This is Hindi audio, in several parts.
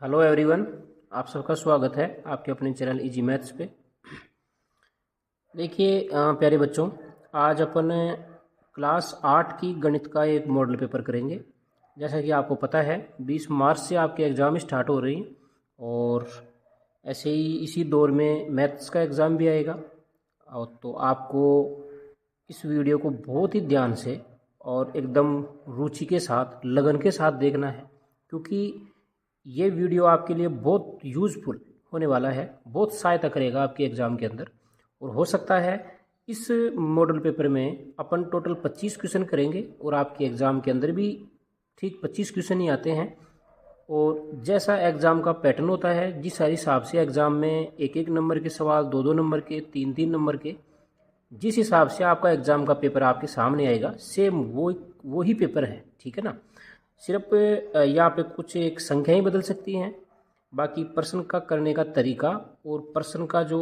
Hello everyone. आप सबका स्वागत है आपके अपने चैनल इजी मैथ्स पे। देखिए प्यारे बच्चों, आज अपन क्लास 8 की गणित का एक मॉडल पेपर करेंगे। जैसा कि आपको पता है 20 मार्च से आपके एग्ज़ाम स्टार्ट हो रही हैं और ऐसे ही इसी दौर में मैथ्स का एग्ज़ाम भी आएगा। और तो आपको इस वीडियो को बहुत ही ध्यान से और एकदम रुचि के साथ, लगन के साथ देखना है, क्योंकि ये वीडियो आपके लिए बहुत यूज़फुल होने वाला है, बहुत सहायता करेगा आपके एग्ज़ाम के अंदर। और हो सकता है इस मॉडल पेपर में अपन टोटल 25 क्वेश्चन करेंगे और आपके एग्ज़ाम के अंदर भी ठीक 25 क्वेश्चन ही आते हैं। और जैसा एग्ज़ाम का पैटर्न होता है, जिस हिसाब से एग्ज़ाम में एक एक नंबर के सवाल, दो दो नंबर के, तीन तीन नंबर के, जिस हिसाब से आपका एग्ज़ाम का पेपर आपके सामने आएगा, सेम वो ही पेपर है। ठीक है ना। सिर्फ यहाँ पे कुछ एक संख्याएं बदल सकती हैं, बाकी प्रश्न का करने का तरीका और प्रश्न का जो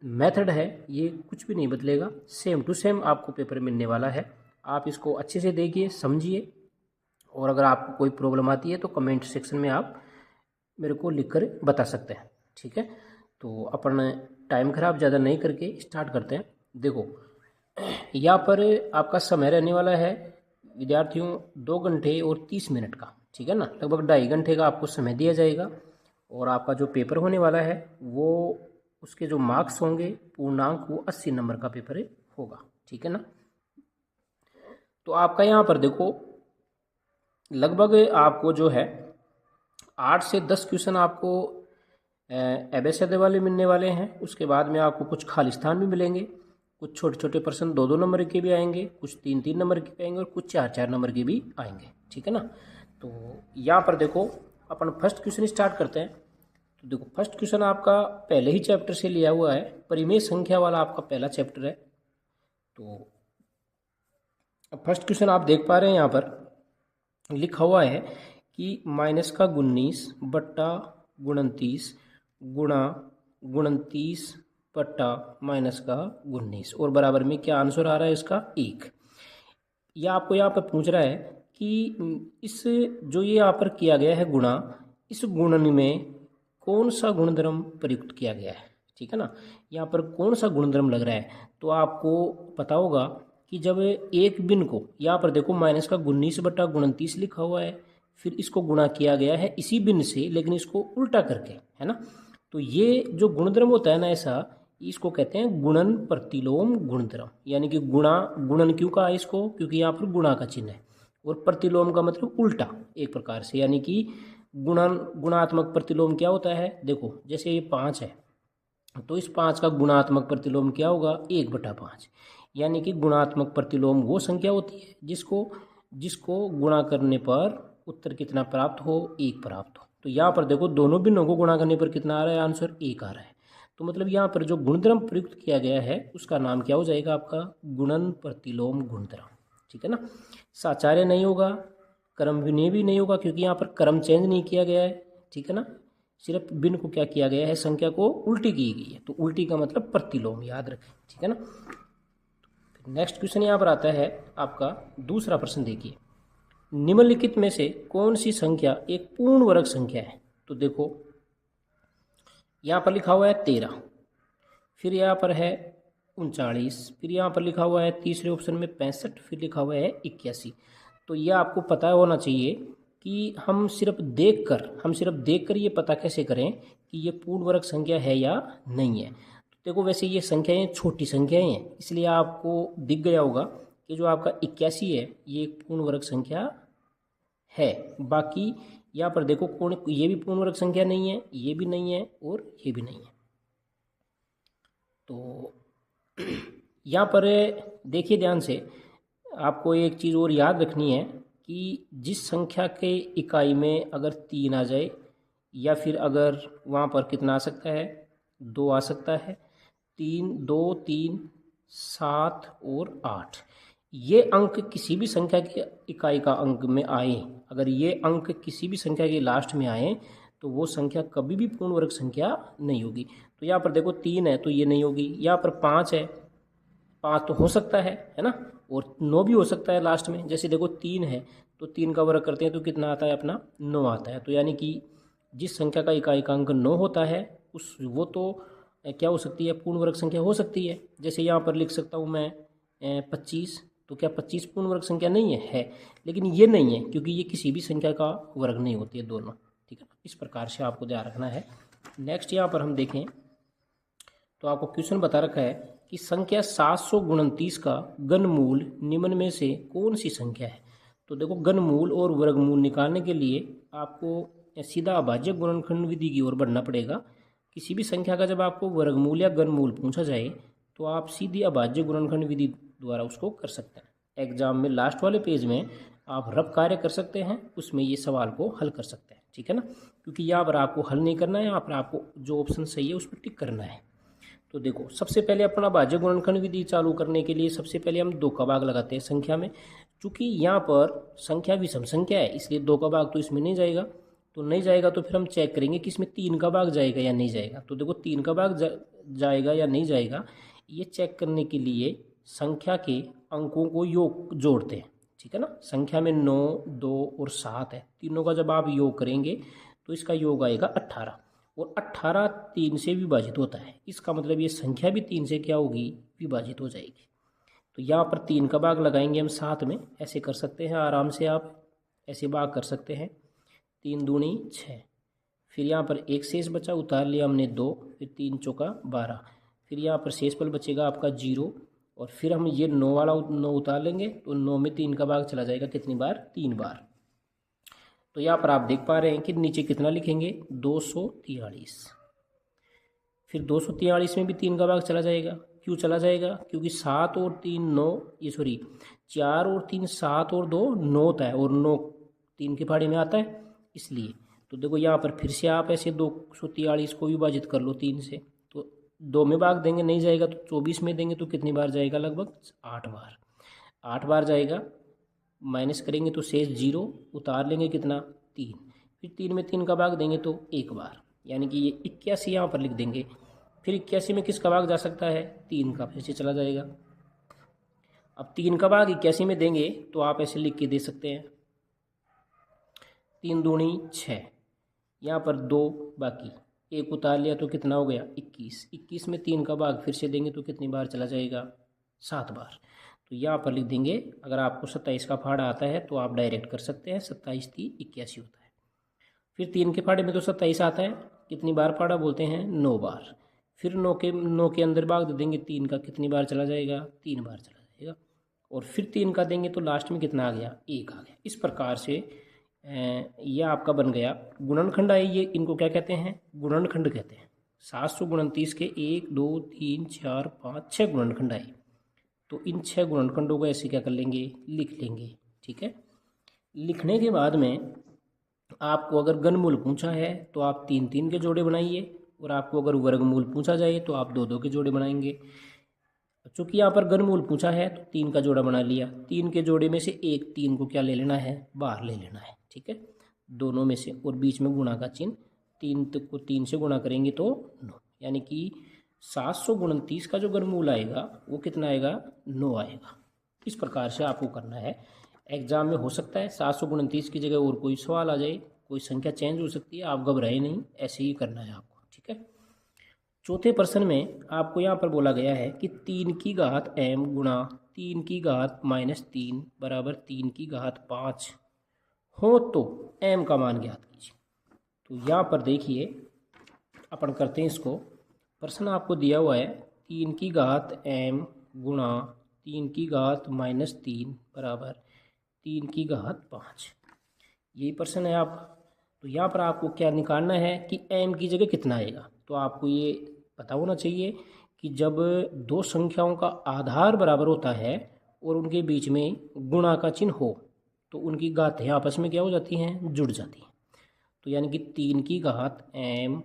मेथड है ये कुछ भी नहीं बदलेगा। सेम टू सेम आपको पेपर मिलने वाला है। आप इसको अच्छे से देखिए, समझिए, और अगर आपको कोई प्रॉब्लम आती है तो कमेंट सेक्शन में आप मेरे को लिख कर बता सकते हैं। ठीक है, तो अपन टाइम ख़राब ज़्यादा नहीं करके स्टार्ट करते हैं। देखो, यहाँ पर आपका समय रहने वाला है विद्यार्थियों 2 घंटे और 30 मिनट का। ठीक है ना, लगभग 2.5 घंटे का आपको समय दिया जाएगा। और आपका जो पेपर होने वाला है वो, उसके जो मार्क्स होंगे पूर्णांक, वो 80 नंबर का पेपर होगा। ठीक है ना। तो आपका यहाँ पर देखो, लगभग आपको जो है 8 से 10 क्वेश्चन आपको एबेसैडे वाले मिलने वाले हैं। उसके बाद में आपको कुछ खालिस्तान भी मिलेंगे, कुछ छोटे छोटे प्रश्न 2 2 नंबर के भी आएंगे, कुछ 3 3 नंबर के भी आएंगे और कुछ 4 4 नंबर के भी आएंगे। ठीक है ना। तो यहाँ पर देखो, अपन फर्स्ट क्वेश्चन स्टार्ट करते हैं। तो देखो, फर्स्ट क्वेश्चन आपका पहले ही चैप्टर से लिया हुआ है, परिमेय संख्या वाला आपका पहला चैप्टर है। तो फर्स्ट क्वेश्चन आप देख पा रहे हैं, यहाँ पर लिखा हुआ है कि माइनस का 19 बट्टा 29 गुणा 29 बट्टा माइनस का 19 और बराबर में क्या आंसर आ रहा है इसका 1। यह आपको यहाँ पर पूछ रहा है कि इस जो ये यहाँ पर किया गया है गुणा, इस गुणन में कौन सा गुणधर्म प्रयुक्त किया गया है। ठीक है ना, यहाँ पर कौन सा गुणधर्म लग रहा है। तो आपको पता होगा कि जब एक बिन को, यहाँ पर देखो माइनस का 19 बट्टा 29 लिखा हुआ है, फिर इसको गुणा किया गया है इसी बिन से, लेकिन इसको उल्टा करके, है ना। तो ये जो गुणधर्म होता है ना ऐसा, इसको कहते हैं गुणन प्रतिलोम गुणधर्म। यानी कि गुणन क्यों कहा इसको, क्योंकि यहाँ पर गुणा का चिन्ह है, और प्रतिलोम का मतलब उल्टा एक प्रकार से। यानी कि गुणात्मक प्रतिलोम क्या होता है, देखो जैसे ये 5 है तो इस 5 का गुणात्मक प्रतिलोम क्या होगा, 1/5। यानी कि गुणात्मक प्रतिलोम वो संख्या होती है जिसको गुणा करने पर उत्तर कितना प्राप्त हो, 1 प्राप्त हो। तो यहाँ पर देखो, दोनों भिन्नों को गुणा करने पर कितना आ रहा है, आंसर 1 आ रहा है। तो मतलब यहाँ पर जो गुणधर्म प्रयुक्त किया गया है उसका नाम क्या हो जाएगा आपका, गुणन प्रतिलोम गुणधर्म। ठीक है ना। साचार्य नहीं होगा, क्रम विनय भी नहीं होगा, क्योंकि यहाँ पर क्रम चेंज नहीं किया गया है। ठीक है ना, सिर्फ बिन को क्या किया गया है, संख्या को उल्टी की गई है। तो उल्टी का मतलब प्रतिलोम, याद रखें। ठीक है ना। नेक्स्ट क्वेश्चन यहाँ पर आता है आपका दूसरा प्रश्न। देखिए, निम्नलिखित में से कौन सी संख्या एक पूर्ण वर्ग संख्या है। तो देखो, यहाँ पर लिखा हुआ है 13, फिर यहाँ पर है 39, फिर यहाँ पर लिखा हुआ है तीसरे ऑप्शन में 65, फिर लिखा हुआ है 81। तो यह आपको पता होना चाहिए कि हम सिर्फ देखकर ये पता कैसे करें कि ये पूर्ण वर्ग संख्या है या नहीं है। तो देखो, वैसे ये संख्याएं छोटी संख्याएं हैं, इसलिए आपको दिख गया होगा कि जो आपका 81 है ये एक पूर्ण वर्ग संख्या है। बाकी यहाँ पर देखो, कौन, ये भी पूर्ण वर्ग संख्या नहीं है, ये भी नहीं है और ये भी नहीं है। तो यहाँ पर देखिए ध्यान से, आपको एक चीज़ और याद रखनी है कि जिस संख्या के इकाई में अगर 3 आ जाए, या फिर अगर वहाँ पर कितना आ सकता है, 2 आ सकता है, 3 2 3 7 और 8, ये अंक किसी भी संख्या की इकाई का अंक में आए, अगर ये अंक किसी भी संख्या के लास्ट में आए तो वो संख्या कभी भी पूर्ण वर्ग संख्या नहीं होगी। तो यहाँ पर देखो 3 है तो ये नहीं होगी, यहाँ पर 5 है, 5 तो हो सकता है ना, और 9 भी हो सकता है लास्ट में। जैसे देखो 3 है तो 3 का वर्ग करते हैं तो कितना आता है अपना, 9 आता है। तो यानी कि जिस संख्या का इकाइकांक 9 होता है उस वो तो क्या हो सकती है, पूर्ण वर्ग संख्या हो सकती है। जैसे यहाँ पर लिख सकता हूँ मैं 25, तो क्या 25 पूर्ण वर्ग संख्या नहीं है? लेकिन ये नहीं है, क्योंकि ये किसी भी संख्या का वर्ग नहीं होती है दोनों, ठीक है। इस प्रकार से आपको ध्यान रखना है। नेक्स्ट यहाँ पर हम देखें तो आपको क्वेश्चन बता रखा है कि संख्या 729 का घनमूल निम्न में से कौन सी संख्या है। तो देखो, घनमूल और वर्गमूल निकालने के लिए आपको सीधा अभाज्य गुणनखंड विधि की ओर बढ़ना पड़ेगा। किसी भी संख्या का जब आपको वर्गमूल या घनमूल पूछा जाए तो आप सीधी अभाज्य गुणनखंड विधि द्वारा उसको कर सकते हैं। एग्जाम में लास्ट वाले पेज में आप रफ कार्य कर सकते हैं, उसमें ये सवाल को हल कर सकते हैं, ठीक है ना। क्योंकि यहाँ पर आपको हल नहीं करना है, यहाँ पर आपको जो ऑप्शन सही है उस पर टिक करना है। तो देखो, सबसे पहले अपना अभाज्य गुणनखंड विधि चालू करने के लिए सबसे पहले हम 2 का भाग लगाते हैं संख्या में। चूंकि यहाँ पर संख्या विषम संख्या है, इसलिए 2 का भाग तो इसमें नहीं जाएगा। तो नहीं जाएगा तो फिर हम चेक करेंगे कि इसमें 3 का भाग जाएगा या नहीं जाएगा। तो देखो, 3 का भाग जाएगा या नहीं जाएगा, ये चेक करने के लिए संख्या के अंकों को योग जोड़ते हैं, ठीक है ना। संख्या में 9, 2 और 7 है, तीनों का जब आप योग करेंगे तो इसका योग आएगा 18, और 18 3 से विभाजित होता है। इसका मतलब ये संख्या भी 3 से क्या होगी, विभाजित हो जाएगी। तो यहाँ पर 3 का भाग लगाएंगे हम 7 में, ऐसे कर सकते हैं आराम से, आप ऐसे भाग कर सकते हैं। 3 दूनी 6, फिर यहाँ पर एक शेष बचा, उतार लिया हमने 2, फिर 3 चौका 12, फिर यहाँ पर शेष पल बचेगा आपका 0, और फिर हम ये 9 वाला 9 उतार लेंगे तो 9 में 3 का भाग चला जाएगा कितनी बार, 3 बार। तो यहाँ पर आप देख पा रहे हैं कि नीचे कितना लिखेंगे, 243। फिर 243 में भी 3 का भाग चला जाएगा। क्यों चला जाएगा, क्योंकि 7 और 3 9, ये सॉरी 4 और 3 7 और 2 9 होता है, और 9 3 के पहाड़े में आता है, इसलिए। तो देखो, यहाँ पर फिर से आप ऐसे 243 को विभाजित कर लो 3 से, तो 2 में भाग देंगे नहीं जाएगा, तो 24 में देंगे तो कितनी बार जाएगा, लगभग 8 बार। 8 बार जाएगा, माइनस करेंगे तो शेष 0, उतार लेंगे कितना, 3, फिर 3 में 3 का भाग देंगे तो 1 बार, यानी कि ये 81 यहाँ पर लिख देंगे। फिर 81 में किसका भाग जा सकता है, 3 का, फिर से चला जाएगा। अब 3 का भाग 81 में देंगे तो आप ऐसे लिख के दे सकते हैं, 3 दूनी 6, यहाँ पर 2 बाकी, 1 उतार लिया तो कितना हो गया, 21। 21 में 3 का भाग फिर से देंगे तो कितनी बार चला जाएगा, 7 बार। तो यहाँ पर लिख देंगे, अगर आपको 27 का फाड़ा आता है तो आप डायरेक्ट कर सकते हैं, 27 3 81 होता है। फिर 3 के फाड़े में तो 27 आता है, कितनी बार फाड़ा बोलते हैं, 9 बार। फिर 9 के अंदर भाग दे देंगे 3 का, कितनी बार चला जाएगा, 3 बार चला जाएगा। और फिर 3 का देंगे तो लास्ट में कितना आ गया, 1 आ गया। इस प्रकार से यह आपका बन गया गुणनखंड आए। ये इनको क्या कहते हैं, गुणनखंड कहते हैं। 729 के 1 2 3 4 5 6 गुणनखंड आए। तो इन 6 गुणनखंडों को ऐसे क्या कर लेंगे, लिख लेंगे, ठीक है। लिखने के बाद में आपको अगर घनमूल पूछा है तो आप 3 3 के जोड़े बनाइए, और आपको अगर वर्गमूल पूछा जाए तो आप 2 2 के जोड़े बनाएंगे। चूँकि यहाँ पर घनमूल पूछा है तो 3 का जोड़ा बना लिया। 3 के जोड़े में से एक 3 को क्या ले लेना है, बाहर ले लेना है, ठीक है, दोनों में से, और बीच में गुणा का चिन्ह। 3 को 3 से गुणा करेंगे तो 9, यानी कि 729 का जो घनमूल आएगा वो कितना आएगा, 9 आएगा। इस प्रकार से आपको करना है। एग्जाम में हो सकता है 729 की जगह और कोई सवाल आ जाए, कोई संख्या चेंज हो सकती है, आप घबराए नहीं, ऐसे ही करना है आपको, ठीक है। चौथे प्रश्न में आपको यहाँ पर बोला गया है कि 3 की घात m गुणा 3 की घात -3 बराबर 3 की घात 5 हो तो m का मान ज्ञात कीजिए। तो यहाँ पर देखिए, अपन करते हैं इसको। प्रश्न आपको दिया हुआ है 3 की घात m गुणा 3 की घात -3 बराबर 3 की घात 5, यही प्रश्न है आप। तो यहाँ पर आपको क्या निकालना है कि m की जगह कितना आएगा। तो आपको ये पता होना चाहिए कि जब 2 संख्याओं का आधार बराबर होता है और उनके बीच में गुणा का चिन्ह हो तो उनकी घातें आपस में क्या हो जाती हैं, जुड़ जाती हैं। तो यानी कि 3 की घात m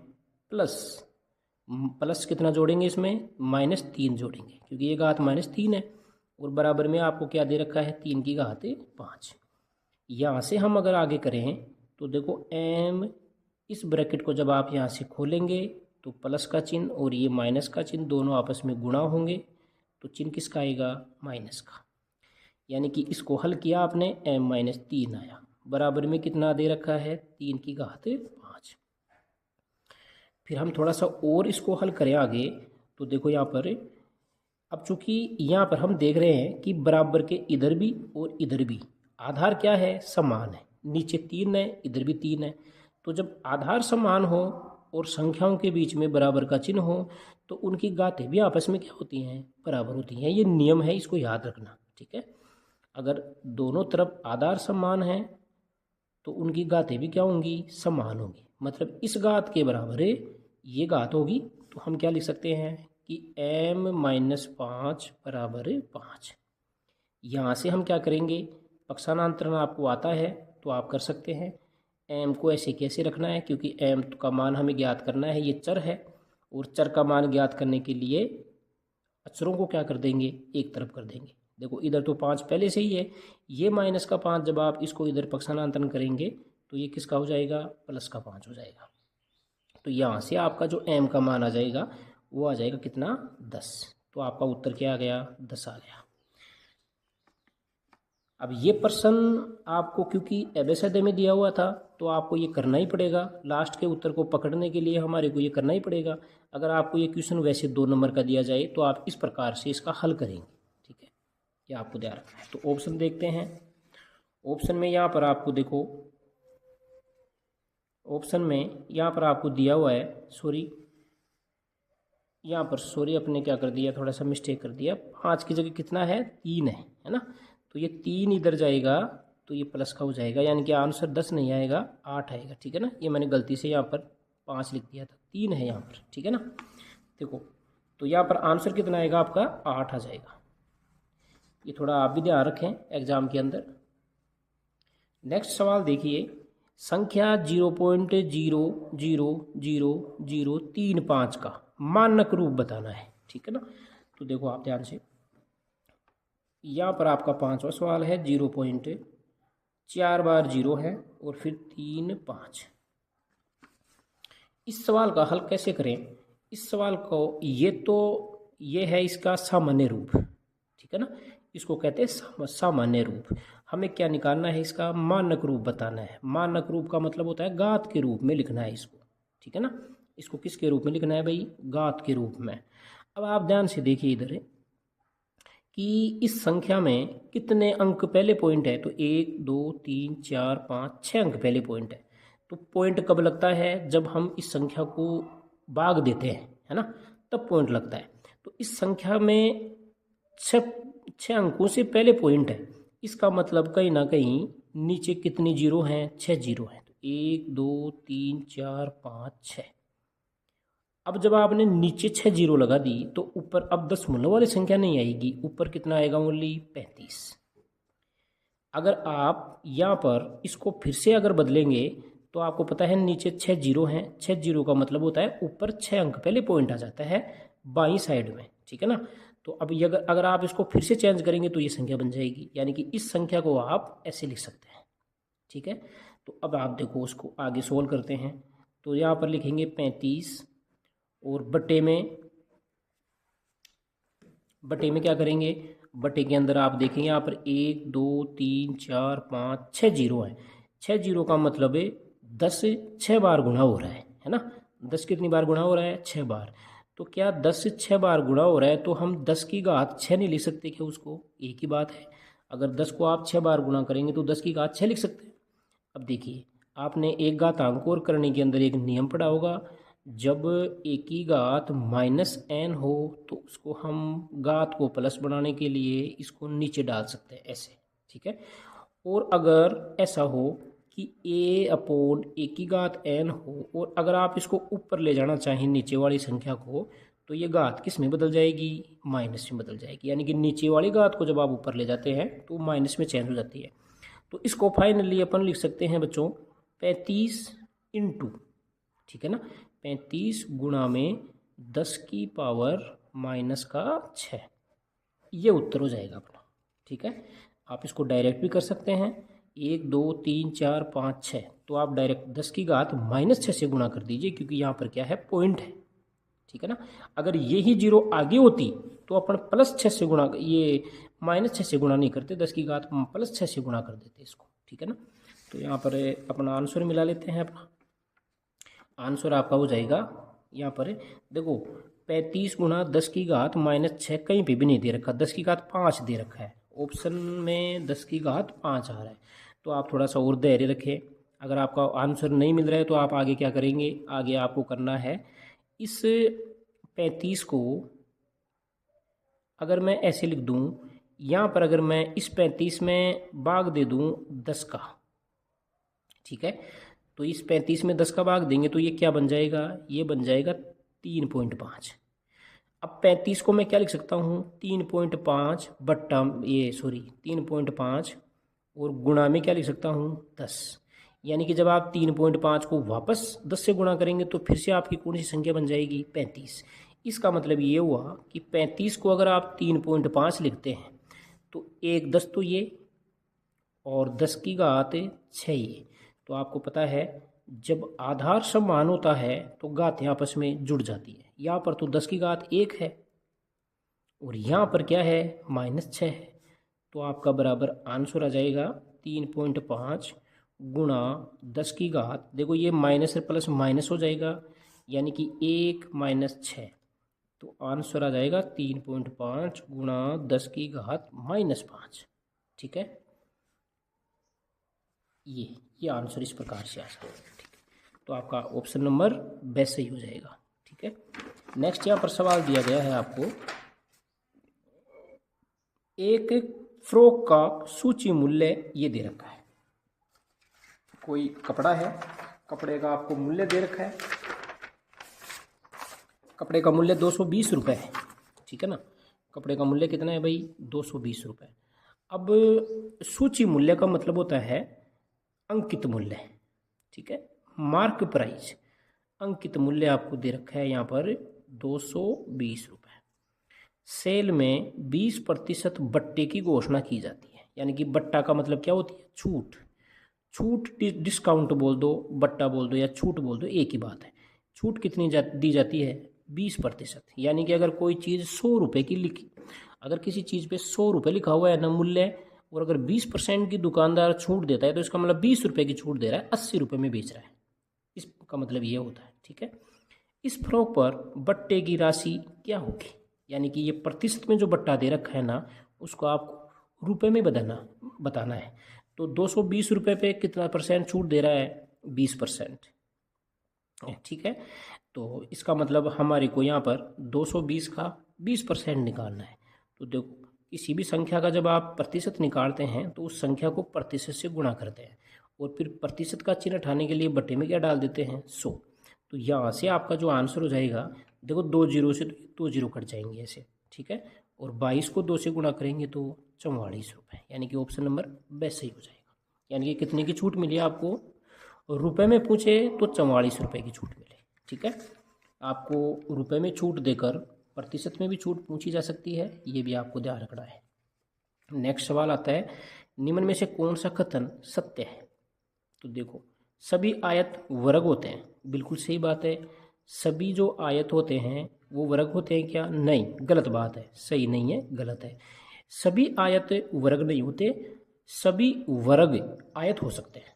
प्लस कितना जोड़ेंगे इसमें, -3 जोड़ेंगे, क्योंकि ये घात -3 है, और बराबर में आपको क्या दे रखा है, 3 की घात 5। यहाँ से हम अगर आगे करें तो देखो m, इस ब्रैकेट को जब आप यहाँ से खोलेंगे तो प्लस का चिन्ह और ये माइनस का चिन्ह दोनों आपस में गुणा होंगे, तो चिन्ह किसका आएगा, माइनस का। यानी कि इसको हल किया आपने, m -3 आया, बराबर में कितना दे रखा है, 3 की घात 5। फिर हम थोड़ा सा और इसको हल करें आगे, तो देखो यहाँ पर अब चूंकि यहाँ पर हम देख रहे हैं कि बराबर के इधर भी और इधर भी आधार क्या है, समान है। नीचे 3 है, इधर भी 3 है। तो जब आधार समान हो और संख्याओं के बीच में बराबर का चिन्ह हो तो उनकी घातें भी आपस में क्या होती हैं, बराबर होती हैं। ये नियम है, इसको याद रखना, ठीक है। अगर दोनों तरफ आधार समान है तो उनकी घातें भी क्या होंगी, समान होंगी। मतलब इस घात के बराबर ये घात होगी, तो हम क्या लिख सकते हैं कि m-5 बराबर 5। यहाँ से हम क्या करेंगे, पक्षांतरण आपको आता है तो आप कर सकते हैं। m को ऐसे कैसे रखना है, क्योंकि m का मान हमें ज्ञात करना है, ये चर है, और चर का मान ज्ञात करने के लिए अक्षरों को क्या कर देंगे, एक तरफ कर देंगे। देखो इधर तो 5 पहले से ही है, ये -5 जब आप इसको इधर पक्षांतरण करेंगे तो ये किसका हो जाएगा, +5 हो जाएगा। तो यहाँ से आपका जो m का मान आ जाएगा वो आ जाएगा कितना, 10। तो आपका उत्तर क्या आ गया, 10 आ गया। अब ये प्रश्न आपको क्योंकि एबेसडे में दिया हुआ था तो आपको ये करना ही पड़ेगा। लास्ट के उत्तर को पकड़ने के लिए हमारे को ये करना ही पड़ेगा। अगर आपको ये क्वेश्चन वैसे 2 नंबर का दिया जाए तो आप इस प्रकार से इसका हल करेंगे, ठीक है। ये आपको ध्यान रखना है। तो ऑप्शन देखते हैं। ऑप्शन में यहाँ पर आपको देखो, ऑप्शन में यहाँ पर आपको दिया हुआ है, यहाँ पर अपने क्या कर दिया, थोड़ा सा मिस्टेक कर दिया। 5 की जगह कितना है, 3 है ना। तो ये 3 इधर जाएगा तो ये प्लस का हो जाएगा, यानी कि आंसर 10 नहीं आएगा, 8 आएगा, ठीक है ना। ये मैंने गलती से यहाँ पर 5 लिख दिया था, 3 है यहाँ पर, ठीक है ना। देखो तो यहाँ पर आंसर कितना आएगा आपका, 8 आ जाएगा। ये थोड़ा आप भी ध्यान रखें एग्जाम के अंदर। नेक्स्ट सवाल देखिए, संख्या 0.000035 का मानक रूप बताना है, ठीक है ना। तो देखो आप ध्यान से, यहाँ पर आपका 5वां सवाल है। 0.4 बार 0 है और फिर 3 5। इस सवाल का हल कैसे करें, इस सवाल को ये है इसका सामान्य रूप, ठीक है ना। इसको कहते हैं सामान्य रूप। हमें क्या निकालना है, इसका मानक रूप बताना है। मानक रूप का मतलब होता है घात के रूप में लिखना है इसको, ठीक है ना। इसको किसके रूप में लिखना है भाई, घात के रूप में। अब आप ध्यान से देखिए इधर कि इस संख्या में कितने अंक पहले पॉइंट है, तो 1 2 3 4 5 6 अंक पहले पॉइंट है। तो पॉइंट कब लगता है, जब हम इस संख्या को भाग देते हैं, है ना, तब पॉइंट लगता है। तो इस संख्या में 6 अंकों से पहले पॉइंट है, इसका मतलब कहीं ना कहीं नीचे कितनी जीरो हैं, 6 जीरो हैं। तो 1 2 3 4 5 6। अब जब आपने नीचे 6 जीरो लगा दी तो ऊपर अब दशमलव वाली संख्या नहीं आएगी, ऊपर कितना आएगा, ओनली 35। अगर आप यहाँ पर इसको फिर से अगर बदलेंगे तो आपको पता है नीचे 6 जीरो हैं, 6 जीरो का मतलब होता है ऊपर 6 अंक पहले पॉइंट आ जाता है बाईं साइड में, ठीक है ना। तो अब ये अगर आप इसको फिर से चेंज करेंगे तो ये संख्या बन जाएगी, यानी कि इस संख्या को आप ऐसे लिख सकते हैं, ठीक है। तो अब आप देखो उसको आगे सोल्व करते हैं। तो यहाँ पर लिखेंगे 35 और बटे में क्या करेंगे, बटे के अंदर आप देखेंगे यहाँ पर 1 2 3 4 5 6 जीरो है। 6 जीरो का मतलब है 10 6 बार गुणा हो रहा है ना। 10 कितनी बार गुणा हो रहा है, 6 बार। तो क्या 10 से 6 बार गुणा हो रहा है तो हम 10 की घात 6 नहीं लिख सकते क्या उसको, एक ही बात है। अगर 10 को आप 6 बार गुणा करेंगे तो 10 की घात 6 लिख सकते हैं। अब देखिए आपने एक घातांक और करने के अंदर एक नियम पढ़ा होगा, जब एक की घात -n हो तो उसको हम घात को प्लस बनाने के लिए इसको नीचे डाल सकते हैं ऐसे, ठीक है। और अगर ऐसा हो कि a/a की घात n हो और अगर आप इसको ऊपर ले जाना चाहें नीचे वाली संख्या को, तो ये घात किस में बदल जाएगी, माइनस में बदल जाएगी। यानी कि नीचे वाली घात को जब आप ऊपर ले जाते हैं तो माइनस में चेंज हो जाती है। तो इसको फाइनली अपन लिख सकते हैं बच्चों 35 इंटू, ठीक है ना, 35 गुणा में 10 की पावर -6। ये उत्तर हो जाएगा अपना, ठीक है। आप इसको डायरेक्ट भी कर सकते हैं, 1 2 3 4 5 6। तो आप डायरेक्ट 10 की घात -6 से गुणा कर दीजिए, क्योंकि यहाँ पर क्या है, पॉइंट है, ठीक है ना। अगर ये ही जीरो आगे होती तो अपन +6 से गुणा, ये -6 से गुणा नहीं करते, 10 की घात +6 से गुणा कर देते इसको, ठीक है ना। तो यहाँ पर अपना आंसर मिला लेते हैं। अपना आंसर आपका हो जाएगा यहाँ पर देखो 35 गुणा 10 की घात -6 कहीं पे भी नहीं दे रखा, 10 की घात 5 दे रखा है, ऑप्शन में 10 की घात 5 आ रहा है। तो आप थोड़ा सा और धैर्य रखें। अगर आपका आंसर नहीं मिल रहा है तो आप आगे क्या करेंगे, आगे आपको करना है इस 35 को अगर मैं ऐसे लिख दूं, यहाँ पर अगर मैं इस 35 में भाग दे दूं 10 का, ठीक है, तो इस 35 में 10 का भाग देंगे तो ये क्या बन जाएगा, ये बन जाएगा 3.5। अब 35 को मैं क्या लिख सकता हूँ, 3.5 बट्टा ये 3.5 और गुणा में क्या लिख सकता हूँ 10। यानी कि जब आप 3.5 को वापस 10 से गुणा करेंगे तो फिर से आपकी कौन सी संख्या बन जाएगी, 35। इसका मतलब ये हुआ कि 35 को अगर आप 3.5 लिखते हैं तो 1 10 तो ये और 10 की घात 6 ये। तो आपको पता है जब आधार समान होता है तो घातें आपस में जुड़ जाती है। यहाँ पर तो 10 की घात 1 है और यहाँ पर क्या है -6 है। तो आपका बराबर आंसर आ जाएगा 3.5 गुणा 10 की घात, देखो ये माइनस से प्लस माइनस हो जाएगा यानी कि 1 - 6। तो आंसर आ जाएगा 3.5 गुणा 10 की घात -5। ठीक है, ये आंसर इस प्रकार से आ जाएगा। ठीक है, तो आपका ऑप्शन नंबर ब सही हो जाएगा। ठीक है, नेक्स्ट यहाँ पर सवाल दिया गया है आपको, एक फ्रॉक का सूची मूल्य ये दे रखा है। कोई कपड़ा है, कपड़े का आपको मूल्य दे रखा है, कपड़े का मूल्य 220 रुपये है। ठीक है ना, कपड़े का मूल्य कितना है भाई, 220 रुपये। अब सूची मूल्य का मतलब होता है अंकित मूल्य। ठीक है, मार्क प्राइस, अंकित मूल्य आपको दे रखा है यहाँ पर 220 रुपये। सेल में 20% बट्टे की घोषणा की जाती है, यानी कि बट्टा का मतलब क्या होती है, छूट। छूट डिस्काउंट बोल दो, बट्टा बोल दो या छूट बोल दो, एक ही बात है। छूट कितनी दी जाती है, 20%। यानी कि अगर कोई चीज़ 100 रुपये की लिखी, अगर किसी चीज़ पे 100 रुपये लिखा हुआ है ना मूल्य, और अगर 20% की दुकानदार छूट देता है तो इसका मतलब 20 रुपये की छूट दे रहा है, 80 रुपये में बेच रहा है। इसका मतलब ये होता है। ठीक है, इस फ्रॉक पर बट्टे की राशि क्या होगी, यानी कि ये प्रतिशत में जो बट्टा दे रखा है ना, उसको आपको रुपये में बताना है। तो 220 रुपये पे कितना परसेंट छूट दे रहा है, 20%। ठीक है, तो इसका मतलब हमारे को यहाँ पर 220 का 20% निकालना है। तो देखो, किसी भी संख्या का जब आप प्रतिशत निकालते हैं तो उस संख्या को प्रतिशत से गुणा करते हैं और फिर प्रतिशत का चिन्ह हटाने के लिए बट्टे में क्या डाल देते हैं, 100। तो यहाँ से आपका जो आंसर हो जाएगा, देखो 2 जीरो से 2 जीरो कट जाएंगे ऐसे। ठीक है, और 22 को 2 से गुणा करेंगे तो 44 रुपये, यानी कि ऑप्शन नंबर ब सही हो जाएगा। यानी कि कितने की छूट मिली आपको, रुपये में पूछे तो 44 रुपये की छूट मिले। ठीक है, आपको रुपये में छूट देकर प्रतिशत में भी छूट पूछी जा सकती है, ये भी आपको ध्यान रखना है। नेक्स्ट सवाल आता है, निम्न में से कौन सा कथन सत्य है। तो देखो, सभी आयत वर्ग होते हैं, बिल्कुल सही बात है। सभी जो आयत होते हैं वो वर्ग होते हैं क्या, नहीं, गलत बात है, सही नहीं है, गलत है। सभी आयत वर्ग नहीं होते, सभी वर्ग आयत हो सकते हैं,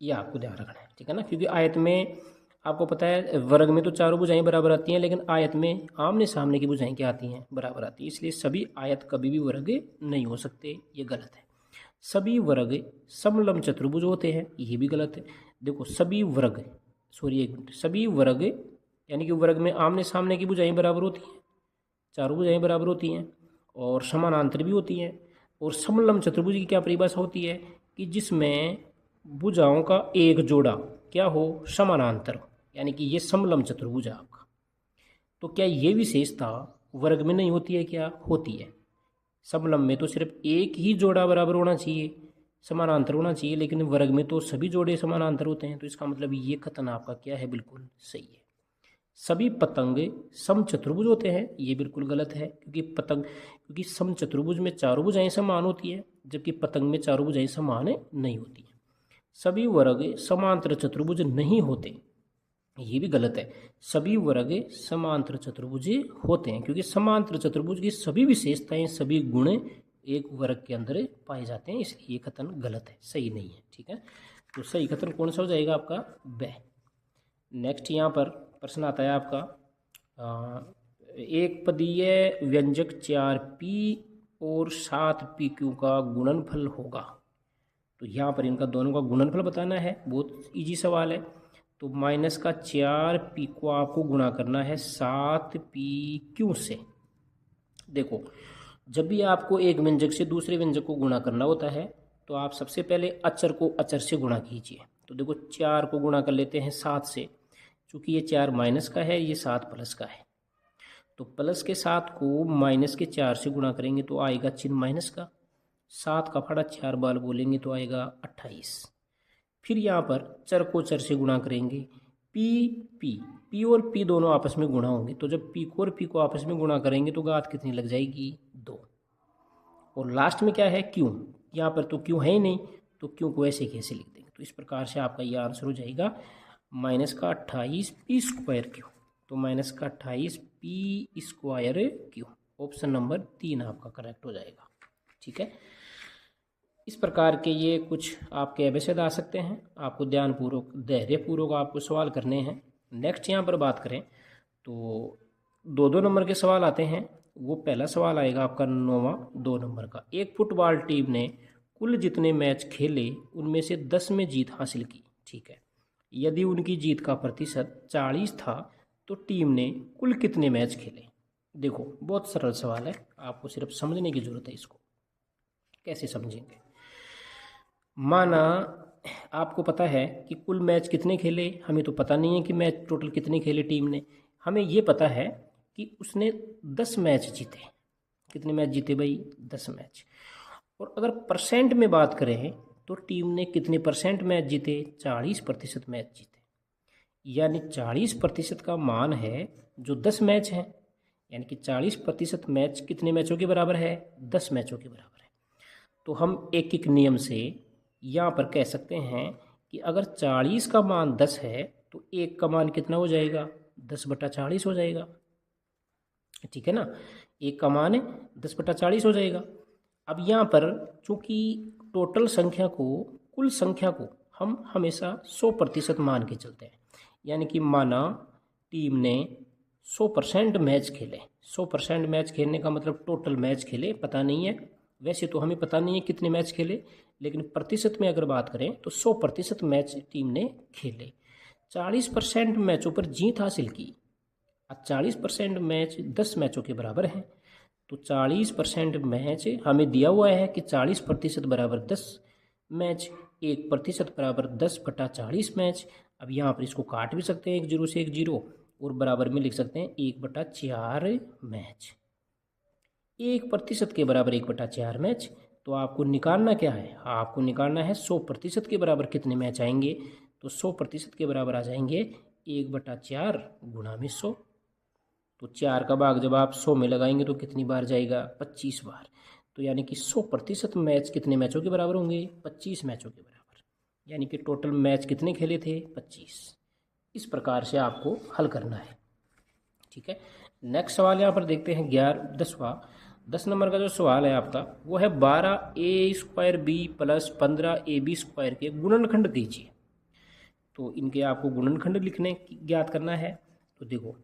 ये आपको ध्यान रखना है। ठीक है ना, क्योंकि आयत में आपको पता है वर्ग में तो चारों भुजाएं बराबर आती हैं, लेकिन आयत में आमने सामने की भुजाएं क्या आती हैं, बराबर आती हैं। इसलिए सभी आयत कभी भी वर्ग नहीं हो सकते, ये गलत है। सभी वर्ग समलंब चतुर्भुज होते हैं, ये भी गलत है। देखो, सभी वर्ग, एक मिनट, सभी वर्ग यानी कि वर्ग में आमने सामने की भुजाएं बराबर होती हैं, चारों भुजाएं बराबर होती हैं और समानांतर भी होती हैं। और समलंब चतुर्भुज की क्या परिभाषा होती है कि जिसमें भुजाओं का एक जोड़ा क्या हो, समानांतर हो, यानी कि ये समलंब चतुर्भुज है आपका। तो क्या ये विशेषता वर्ग में नहीं होती है, क्या होती है। समलंब में तो सिर्फ एक ही जोड़ा बराबर होना चाहिए, समानांतर होना चाहिए, लेकिन वर्ग में तो सभी जोड़े समानांतर होते हैं। तो इसका मतलब ये कथन आपका क्या है, बिल्कुल सही है। सभी पतंग समचतुर्भुज होते हैं, ये बिल्कुल गलत है, क्योंकि समचतुर्भुज में चारों भुजाएं समान होती है, जबकि पतंग में चारों भुजाएं समान नहीं होती है। सभी वर्ग समांतर चतुर्भुज नहीं होते, ये भी गलत है। सभी वर्ग समांतर चतुर्भुज होते हैं, क्योंकि समांतर चतुर्भुज की सभी विशेषताएं, सभी गुण एक वर्ग के अंदर पाए जाते हैं, इसलिए ये कथन गलत है, सही नहीं है। ठीक है, तो सही कथन कौन सा हो जाएगा आपका, ब। नेक्स्ट यहाँ पर प्रश्न आता है आपका, एक पदीय व्यंजक 4p और 7pq का गुणनफल होगा। तो यहाँ पर इनका दोनों का गुणनफल बताना है, बहुत इजी सवाल है। तो माइनस का 4p को आपको गुणा करना है 7pq से। देखो, जब भी आपको एक व्यंजक से दूसरे व्यंजक को गुणा करना होता है तो आप सबसे पहले अचर को अचर से गुणा कीजिए। तो देखो, 4 को गुणा कर लेते हैं 7 से, चूँकि ये 4 माइनस का है, ये 7 प्लस का है। तो प्लस के 7 को माइनस के 4 से गुणा करेंगे तो आएगा चिन्ह माइनस का। 7 का फाड़ा 4 बार बोलेंगे तो आएगा 28। फिर यहाँ पर चर को चर से गुणा करेंगे। पी और पी दोनों आपस में गुणा होंगे, तो जब पी को और पी को आपस में गुणा करेंगे तो घात कितनी लग जाएगी? 2। और लास्ट में क्या है? क्यों। यहाँ पर तो क्यों है ही नहीं, तो क्यों को ऐसे कैसे लिख देंगे? तो इस प्रकार से आपका ये आंसर हो जाएगा माइनस का 28 पी स्क्वायर क्यू। तो माइनस का 28 P square Q, option number 3 आपका करेक्ट हो जाएगा। ठीक है, इस प्रकार के ये कुछ आपके अवैध आ सकते हैं, आपको ध्यानपूर्वक धैर्यपूर्वक आपको सवाल करने हैं। नेक्स्ट यहाँ पर बात करें तो 2-2 नंबर के सवाल आते हैं। वो पहला सवाल आएगा आपका 9वां 2 नंबर का। एक फुटबॉल टीम ने कुल जितने मैच खेले उनमें से 10 में जीत हासिल की। ठीक है, यदि उनकी जीत का प्रतिशत 40 था तो टीम ने कुल कितने मैच खेले? देखो, बहुत सरल सवाल है, आपको सिर्फ समझने की ज़रूरत है। इसको कैसे समझेंगे? माना आपको पता है कि कुल मैच कितने खेले, हमें तो पता नहीं है कि मैच टोटल कितने खेले टीम ने। हमें ये पता है कि उसने 10 मैच जीते। कितने मैच जीते भाई? 10 मैच। और अगर परसेंट में बात करें तो टीम ने कितने परसेंट मैच जीते? 40% मैच जीते। यानी 40% का मान है जो 10 मैच हैं, यानी कि 40% मैच कितने मैचों के बराबर है? 10 मैचों के बराबर है। तो हम एक एक नियम से यहाँ पर कह सकते हैं कि अगर 40 का मान 10 है तो एक का मान कितना हो जाएगा? 10/40 हो जाएगा। ठीक है ना, एक का मान 10/40 हो जाएगा। अब यहाँ पर चूंकि टोटल संख्या को, कुल संख्या को हम हमेशा 100% मान के चलते हैं। यानी कि माना टीम ने 100% मैच खेले। 100% मैच खेलने का मतलब टोटल मैच खेले, पता नहीं है, वैसे तो हमें पता नहीं है कितने मैच खेले, लेकिन प्रतिशत में अगर बात करें तो 100% मैच टीम ने खेले। 40% मैचों पर जीत हासिल की। अब 40% मैच 10 मैचों के बराबर हैं, तो 40% मैच हमें दिया हुआ है कि 40% बराबर 10 मैच, 1% बराबर 10/40 मैच। अब यहाँ पर इसको काट भी सकते हैं, 1 0 से 1 0, और बराबर में लिख सकते हैं 1/4 मैच। 1% के बराबर 1/4 मैच। तो आपको निकालना क्या है? आपको निकालना है 100% के बराबर कितने मैच आएंगे। तो 100% के बराबर आ जाएंगे 1/4 गुणा में 100। तो 4 का भाग जब आप 100 में लगाएंगे तो कितनी बार जाएगा? 25 बार। तो यानी कि 100% मैच कितने मैचों के बराबर होंगे? 25 मैचों के बराबर। यानी कि टोटल मैच कितने खेले थे? 25। इस प्रकार से आपको हल करना है। ठीक है, नेक्स्ट सवाल यहाँ पर देखते हैं 10 नंबर का जो सवाल है आपका वो है 12a² b + 15ab² के गुणनखंड कीजिए। तो इनके आपको गुणनखंड लिखने ज्ञात करना है। तो देखो,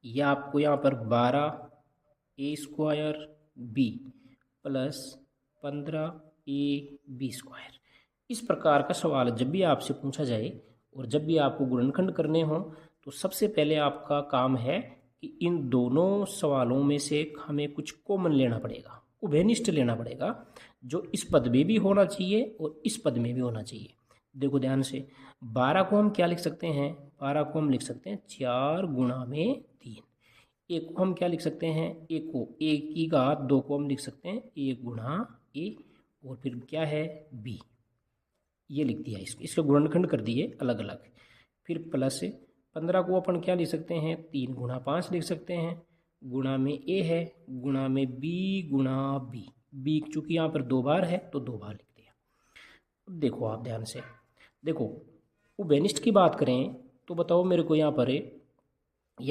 यह आपको यहाँ पर 12a² b + 15ab², इस प्रकार का सवाल जब भी आपसे पूछा जाए और जब भी आपको गुणनखंड करने हो तो सबसे पहले आपका काम है कि इन दोनों सवालों में से हमें कुछ कॉमन लेना पड़ेगा, उभयनिष्ठ लेना पड़ेगा, जो इस पद में भी होना चाहिए और इस पद में भी होना चाहिए। देखो ध्यान से, 12 को हम क्या लिख सकते हैं? 12 को हम लिख सकते हैं 4 गुणा में 3। एक को हम क्या लिख सकते हैं? एक को 1 की घात 2 को हम लिख सकते हैं 1 गुणा a, और फिर क्या है? b। ये लिख दिया, इसके गुणनखंड कर दिए अलग अलग। फिर प्लस 15 को अपन क्या लिख सकते हैं? 3 गुणा 5 लिख सकते हैं, गुणा में a है, गुणा में b गुणा b। b चूँकि यहाँ पर 2 बार है तो 2 बार लिख दिया। देखो आप ध्यान से देखो, उभयनिष्ठ की बात करें तो बताओ मेरे को यहाँ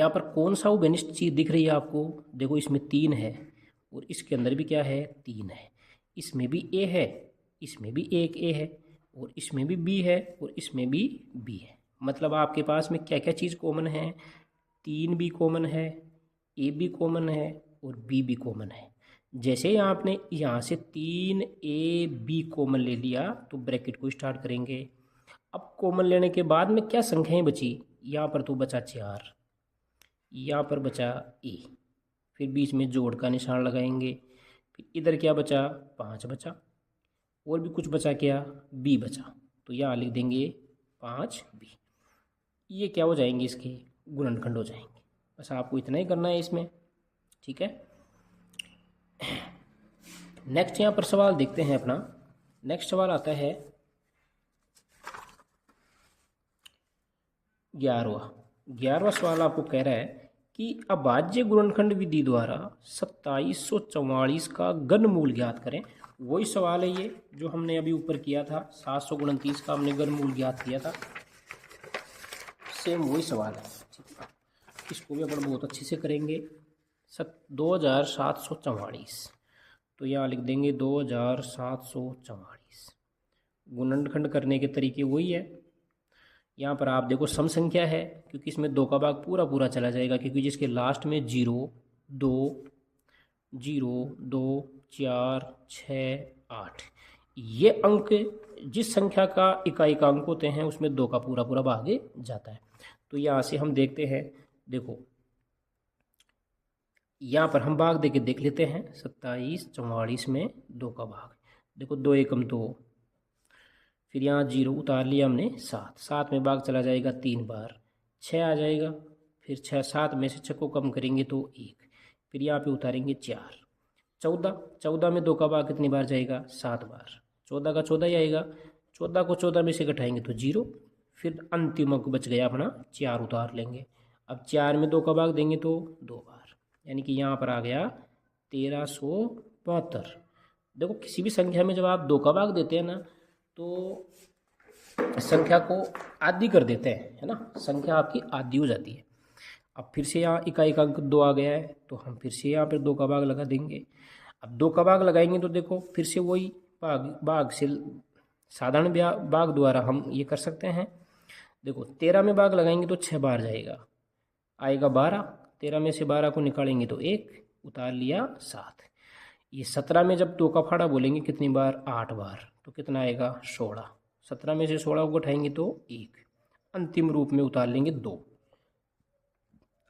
पर कौन सा उभयनिष्ठ चीज़ दिख रही है आपको? देखो, इसमें 3 है और इसके अंदर भी क्या है? 3 है। इसमें भी a है, इसमें भी एक a है, और इसमें भी b है, और इसमें भी b है। मतलब आपके पास में क्या क्या चीज़ कॉमन है? 3 भी कॉमन है, ए भी कॉमन है और बी भी कॉमन है। जैसे ही आपने यहाँ से 3ab कॉमन ले लिया तो ब्रैकेट को स्टार्ट करेंगे। अब कॉमन लेने के बाद में क्या संख्याएं बची, यहाँ पर तो बचा 4, यहाँ पर बचा ए, फिर बीच में जोड़ का निशान लगाएंगे, फिर इधर क्या बचा 5 बचा, और भी कुछ बचा क्या, बी बचा, तो यहाँ लिख देंगे 5b। ये क्या हो जाएंगे, इसके गुणनखंड हो जाएंगे। बस आपको इतना ही करना है इसमें, ठीक है। नेक्स्ट यहाँ पर सवाल देखते हैं अपना। नेक्स्ट सवाल आता है 11वां सवाल आपको कह रहा है कि अभाज्य गुणनखंड विधि द्वारा 2744 का घनमूल ज्ञात करें। वही सवाल है ये जो हमने अभी ऊपर किया था, 729 का हमने घनमूल ज्ञात किया था, सेम वही सवाल है। इसको भी अपन बहुत अच्छे से करेंगे। 2744, तो यहाँ लिख देंगे 2744। गुणनखंड करने के तरीके वही है। यहाँ पर आप देखो सम संख्या है, क्योंकि इसमें 2 का भाग पूरा पूरा चला जाएगा, क्योंकि जिसके लास्ट में 0 2 0 2 4 6 8 ये अंक जिस संख्या का इकाई का अंक होते हैं उसमें 2 का पूरा पूरा भाग जाता है। तो यहाँ से हम देखते हैं, देखो यहाँ पर हम भाग देके देख लेते हैं। 2744 में 2 का भाग, देखो 2 एकम 2, फिर यहाँ 0 उतार लिया हमने, 7 में भाग चला जाएगा 3 बार, 6 आ जाएगा, फिर 6 7 में से 6 को कम करेंगे तो 1, फिर यहाँ पे उतारेंगे 4, 14 में 2 का भाग कितनी बार जाएगा, 7 बार, 14 का 14 ही आएगा, 14 को 14 में से घटाएंगे तो 0, फिर अंतिम अंक बच गया अपना 4 उतार लेंगे। अब 4 में 2 का भाग देंगे तो 2 बार, यानी कि यहाँ पर आ गया 1372। देखो किसी भी संख्या में जब आप 2 का भाग देते हैं ना तो संख्या को आधी कर देते हैं, है ना, संख्या आपकी आधी हो जाती है। अब फिर से यहाँ इकाई का अंक 2 आ गया है, तो हम फिर से यहाँ पर 2 का भाग लगा देंगे। अब 2 का भाग लगाएंगे तो देखो फिर से वही भाग से साधारण भाग द्वारा हम ये कर सकते हैं। देखो 13 में भाग लगाएंगे तो 6 बार जाएगा, आएगा 12, 13 में से 12 को निकालेंगे तो 1, उतार लिया 7। ये 17 में जब 2 का फाड़ा बोलेंगे कितनी बार, 8 बार, तो कितना आएगा 16, 17 में से 16 को उठाएंगे तो 1, अंतिम रूप में उतार लेंगे 2।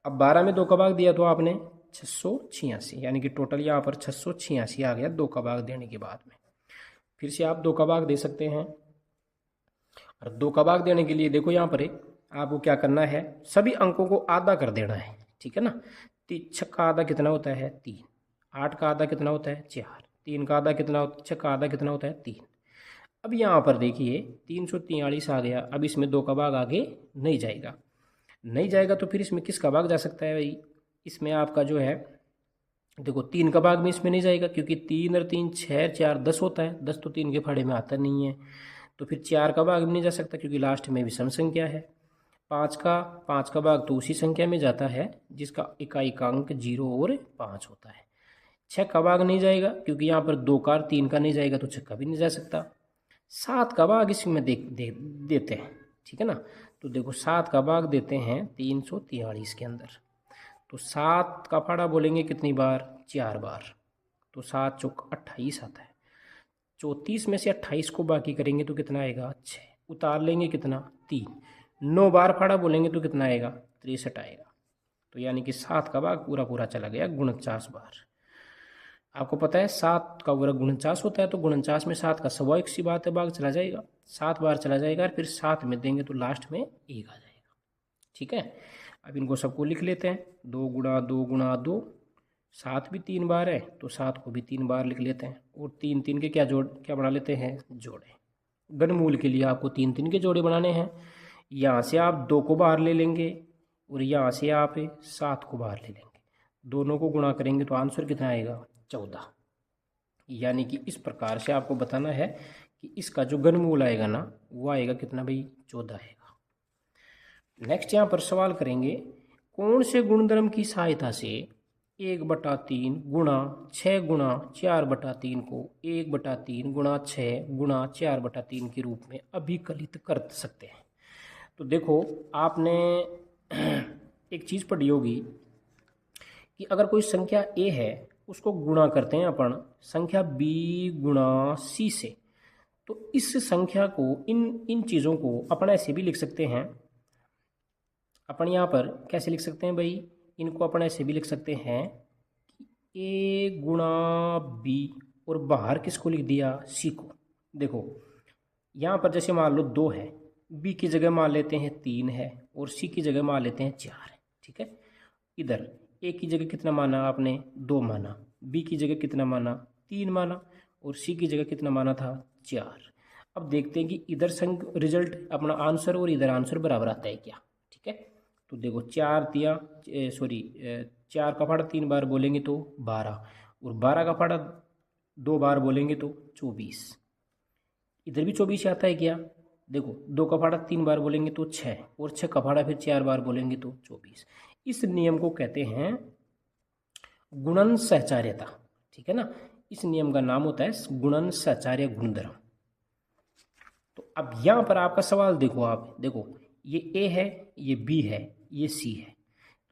अब 12 में 2 का भाग दिया तो आपने 686, यानी कि टोटल यहाँ पर 686 आ गया 2 का भाग देने के बाद में। फिर से आप 2 का भाग दे सकते हैं, और 2 का भाग देने के लिए देखो यहाँ पर आपको क्या करना है, सभी अंकों को आधा कर देना है, ठीक है ना। 6 का आधा कितना होता है 3, 8 का आधा कितना होता है 4, 3 का आधा कितना होता है, 6 का आधा कितना होता है 3। अब यहाँ पर देखिए 343 आ गया। अब इसमें 2 का भाग आगे नहीं जाएगा, नहीं जाएगा तो फिर इसमें किसका भाग जा सकता है भाई, इसमें आपका जो है देखो 3 का भाग में इसमें नहीं जाएगा, क्योंकि 3 और 3 6 4 10 होता है, 10 तो 3 के फाड़े में आता नहीं है। तो फिर 4 का भाग में नहीं जा सकता, क्योंकि लास्ट में विषम संख्या है। 5 का भाग तो उसी संख्या में जाता है जिसका इकाई का अंक 0 और 5 होता है। 6 का भाग नहीं जाएगा, क्योंकि यहाँ पर 2 का 3 का नहीं जाएगा, तो 6 का भी नहीं जा सकता। 7 का भाग इसमें देते हैं, ठीक है ना। तो देखो 7 का भाग देते हैं 343 के अंदर, तो 7 का फाड़ा बोलेंगे कितनी बार, 4 बार, तो 7 चौक 28 आता है। 34 में से 28 को बाकी करेंगे तो कितना आएगा 6, उतार लेंगे कितना 3, 9 बार फाड़ा बोलेंगे तो कितना आएगा 63 आएगा। तो यानी कि 7 का भाग पूरा पूरा चला गया 49 बार। आपको पता है 7 का वर्ग 49 होता है, तो 49 में 7 का स्वाभाविक सी बात है भाग चला जाएगा, 7 बार चला जाएगा, और फिर 7 में देंगे तो लास्ट में 1 आ जाएगा, ठीक है। अब इनको सबको लिख लेते हैं, 2 गुणा 2 गुणा 2, 7 भी 3 बार है तो 7 को भी 3 बार लिख लेते हैं, और 3 3 के क्या बना लेते हैं, जोड़े। घनमूल के लिए आपको 3 3 के जोड़े बनाने हैं। यहाँ से आप 2 को बाहर ले लेंगे और यहाँ से आप 7 को बाहर ले लेंगे, दोनों को गुणा करेंगे तो आंसर कितना आएगा 14। यानी कि इस प्रकार से आपको बताना है कि इसका जो घनमूल आएगा ना वो आएगा कितना भाई 14 आएगा। नेक्स्ट यहाँ पर सवाल करेंगे, कौन से गुणधर्म की सहायता से 1/3 गुणा 6 गुणा 4/3 को 1/3 गुणा 6 गुणा 4/3 के रूप में अभिकलित कर सकते हैं। तो देखो आपने एक चीज़ पढ़ी होगी कि अगर कोई संख्या a है उसको गुणा करते हैं अपन संख्या b गुणा c से, तो इस संख्या को इन इन चीज़ों को अपन ऐसे भी लिख सकते हैं। अपन यहाँ पर कैसे लिख सकते हैं भाई, इनको अपन ऐसे भी लिख सकते हैं कि a गुणा b और बाहर किसको लिख दिया, c को। देखो यहाँ पर जैसे मान लो 2 है, b की जगह मान लेते हैं 3 है और c की जगह मान लेते हैं 4 है। ठीक है, इधर a की जगह कितना माना आपने, 2 माना, b की जगह कितना माना, 3 माना और c की जगह कितना माना था, 4। अब देखते हैं कि इधर रिजल्ट अपना आंसर और इधर आंसर बराबर आता है क्या। ठीक है, तो देखो 4 का फाड़ा 3 बार बोलेंगे तो 12 और 12 का फाड़ा 2 बार बोलेंगे तो 24। इधर भी 24 आता है क्या, देखो 2 का फाड़ा 3 बार बोलेंगे तो 6 और 6 का फाड़ा फिर 4 बार बोलेंगे तो 24। इस नियम को कहते हैं गुणन सहचार्यता। ठीक है ना, इस नियम का नाम होता है गुणन सहचार्य गुणधर्म। तो अब यहाँ पर आपका सवाल देखो, आप देखो ये a है, ये b है, ये c है।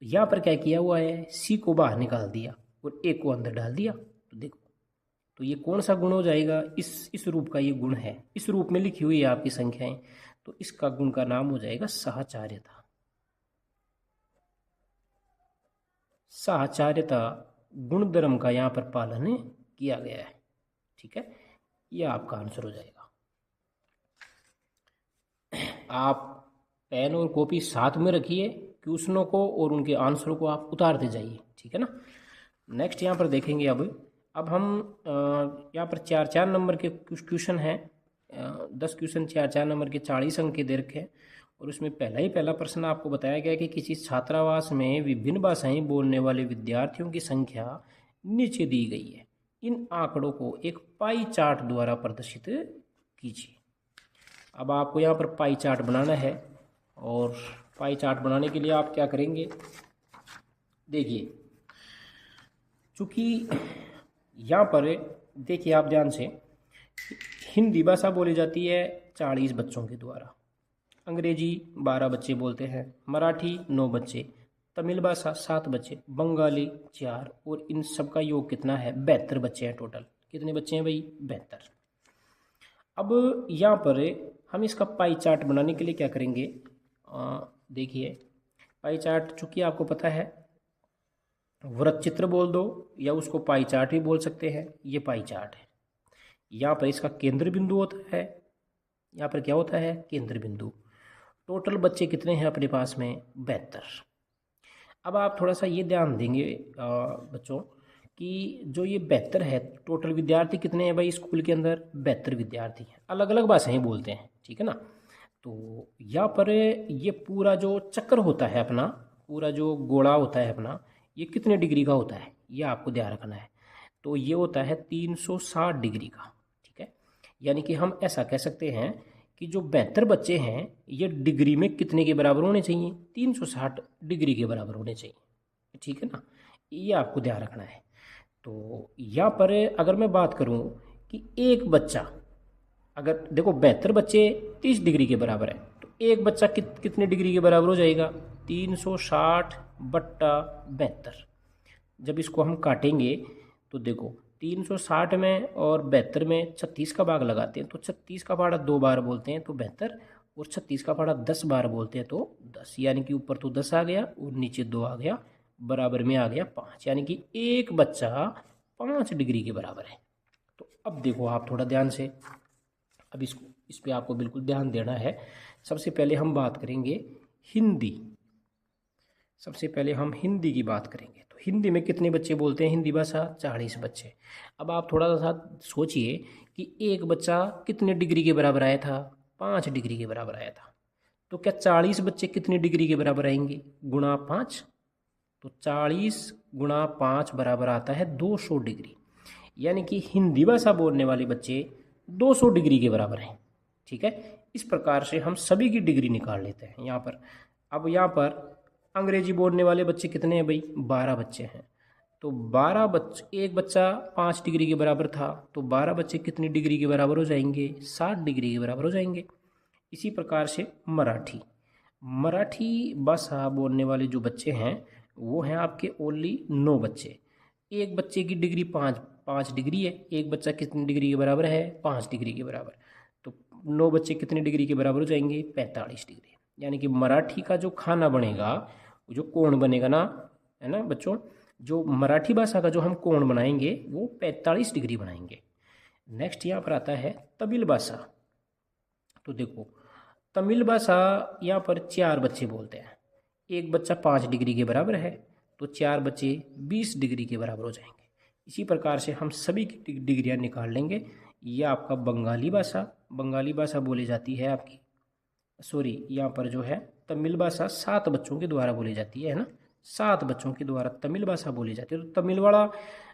तो यहाँ पर क्या किया हुआ है, c को बाहर निकाल दिया और a को अंदर डाल दिया। तो देखो, तो ये कौन सा गुण हो जाएगा, इस रूप का ये गुण है, इस रूप में लिखी हुई है आपकी संख्याएं, तो इसका गुण का नाम हो जाएगा सहचार्यता। सहचार्यता गुणधर्म का यहाँ पर पालन किया गया है। ठीक है, यह आपका आंसर हो जाएगा। आप पेन और कॉपी साथ में रखिए, क्वेश्चनों को और उनके आंसरों को आप उतारते जाइए। ठीक है ना। नेक्स्ट यहाँ पर देखेंगे, अब हम यहाँ पर 4-4 नंबर के क्वेश्चन हैं, 10 क्वेश्चन 4-4 नंबर के 40 अंक के दे रखे हैं। और उसमें पहला प्रश्न आपको बताया गया कि किसी छात्रावास में विभिन्न भाषाएं बोलने वाले विद्यार्थियों की संख्या नीचे दी गई है। इन आंकड़ों को एक पाई चार्ट द्वारा प्रदर्शित कीजिए। अब आपको यहाँ पर पाई चार्ट बनाना है, और पाई चार्ट बनाने के लिए आप क्या करेंगे, देखिए चूँकि यहाँ पर देखिए आप ध्यान से, हिंदी भाषा बोली जाती है 40 बच्चों के द्वारा, अंग्रेजी 12 बच्चे बोलते हैं, मराठी 9 बच्चे, तमिल भाषा 7 बच्चे, बंगाली 4, और इन सब का योग कितना है, 72 बच्चे हैं टोटल। कितने बच्चे हैं भाई, 72। अब यहाँ पर हम इसका पाई चार्ट बनाने के लिए क्या करेंगे, देखिए पाई चार्ट चूँकि आपको पता है, वृत्त चित्र बोल दो या उसको पाई चार्ट भी बोल सकते हैं। ये पाई चार्ट है, यहाँ पर इसका केंद्र बिंदु होता है, यहाँ पर क्या होता है, केंद्र बिंदु। टोटल बच्चे कितने हैं अपने पास में, 72। अब आप थोड़ा सा ये ध्यान देंगे बच्चों कि जो ये 72 है, टोटल विद्यार्थी कितने हैं भाई स्कूल के अंदर, 72 विद्यार्थी हैं, अलग अलग भाषाएं बोलते हैं। ठीक है ना। तो यहाँ पर ये पूरा जो चक्र होता है अपना, पूरा जो गोला होता है अपना, ये कितने डिग्री का होता है, ये आपको ध्यान रखना है। तो ये होता है 360 डिग्री का। ठीक है, यानी कि हम ऐसा कह सकते हैं कि जो 72 बच्चे हैं ये डिग्री में कितने के बराबर होने चाहिए, 360 डिग्री के बराबर होने चाहिए। ठीक है ना, ये आपको ध्यान रखना है। तो यहाँ पर अगर मैं बात करूँ कि एक बच्चा, अगर देखो 72 बच्चे 30 डिग्री के बराबर है, तो एक बच्चा कितने डिग्री के बराबर हो जाएगा, 360/72। जब इसको हम काटेंगे तो देखो 360 में और 72 में 36 का भाग लगाते हैं, तो 36 का फाड़ा 2 बार बोलते हैं तो 72, और 36 का फाड़ा 10 बार बोलते हैं तो 10, यानी कि ऊपर तो 10 आ गया और नीचे 2 आ गया, बराबर में आ गया 5, यानी कि एक बच्चा 5 डिग्री के बराबर है। तो अब देखो आप थोड़ा ध्यान से, अब इस पे आपको बिल्कुल ध्यान देना है। सबसे पहले हम बात करेंगे हिंदी, सबसे पहले हम हिंदी की बात करेंगे। तो हिंदी में कितने बच्चे बोलते हैं हिंदी भाषा, 40 बच्चे। अब आप थोड़ा सा सोचिए कि एक बच्चा कितने डिग्री के बराबर आया था, 5 डिग्री के बराबर आया था। तो क्या 40 बच्चे कितने डिग्री के बराबर आएंगे, गुणा 5, तो 40 गुणा 5 बराबर आता है 200 डिग्री, यानी कि हिंदी भाषा बोलने वाले बच्चे 200 डिग्री के बराबर हैं। ठीक है, इस प्रकार से हम सभी की डिग्री निकाल लेते हैं यहाँ पर। अब यहाँ पर अंग्रेजी बोलने वाले बच्चे कितने हैं भाई, 12 बच्चे हैं। तो 12 बच्चे, एक बच्चा 5 डिग्री के बराबर था, तो 12 बच्चे कितनी डिग्री के बराबर हो जाएंगे, 60 डिग्री के बराबर हो जाएंगे। इसी प्रकार से मराठी भाषा बोलने वाले जो बच्चे हैं वो हैं आपके ओनली 9 बच्चे। एक बच्चे की डिग्री 5 डिग्री है। एक बच्चा कितनी डिग्री के बराबर है? 5 डिग्री के बराबर। तो 9 बच्चे कितनी डिग्री के बराबर हो जाएंगे? 45 डिग्री। यानी कि मराठी का जो खाना बनेगा, जो कोण बनेगा ना, है ना बच्चों, जो मराठी भाषा का जो हम कोण बनाएंगे वो 45 डिग्री बनाएंगे। नेक्स्ट यहाँ पर आता है तमिल भाषा। तो देखो तमिल भाषा यहाँ पर 4 बच्चे बोलते हैं। एक बच्चा 5 डिग्री के बराबर है, तो 4 बच्चे 20 डिग्री के बराबर हो जाएंगे। इसी प्रकार से हम सभी की डिग्रियाँ निकाल लेंगे। यह आपका बंगाली भाषा बोली जाती है आपकी, सॉरी यहाँ पर जो है तमिल भाषा 7 बच्चों के द्वारा बोली जाती है ना, 7 बच्चों के द्वारा तमिल भाषा बोली जाती है। तो तमिल वाला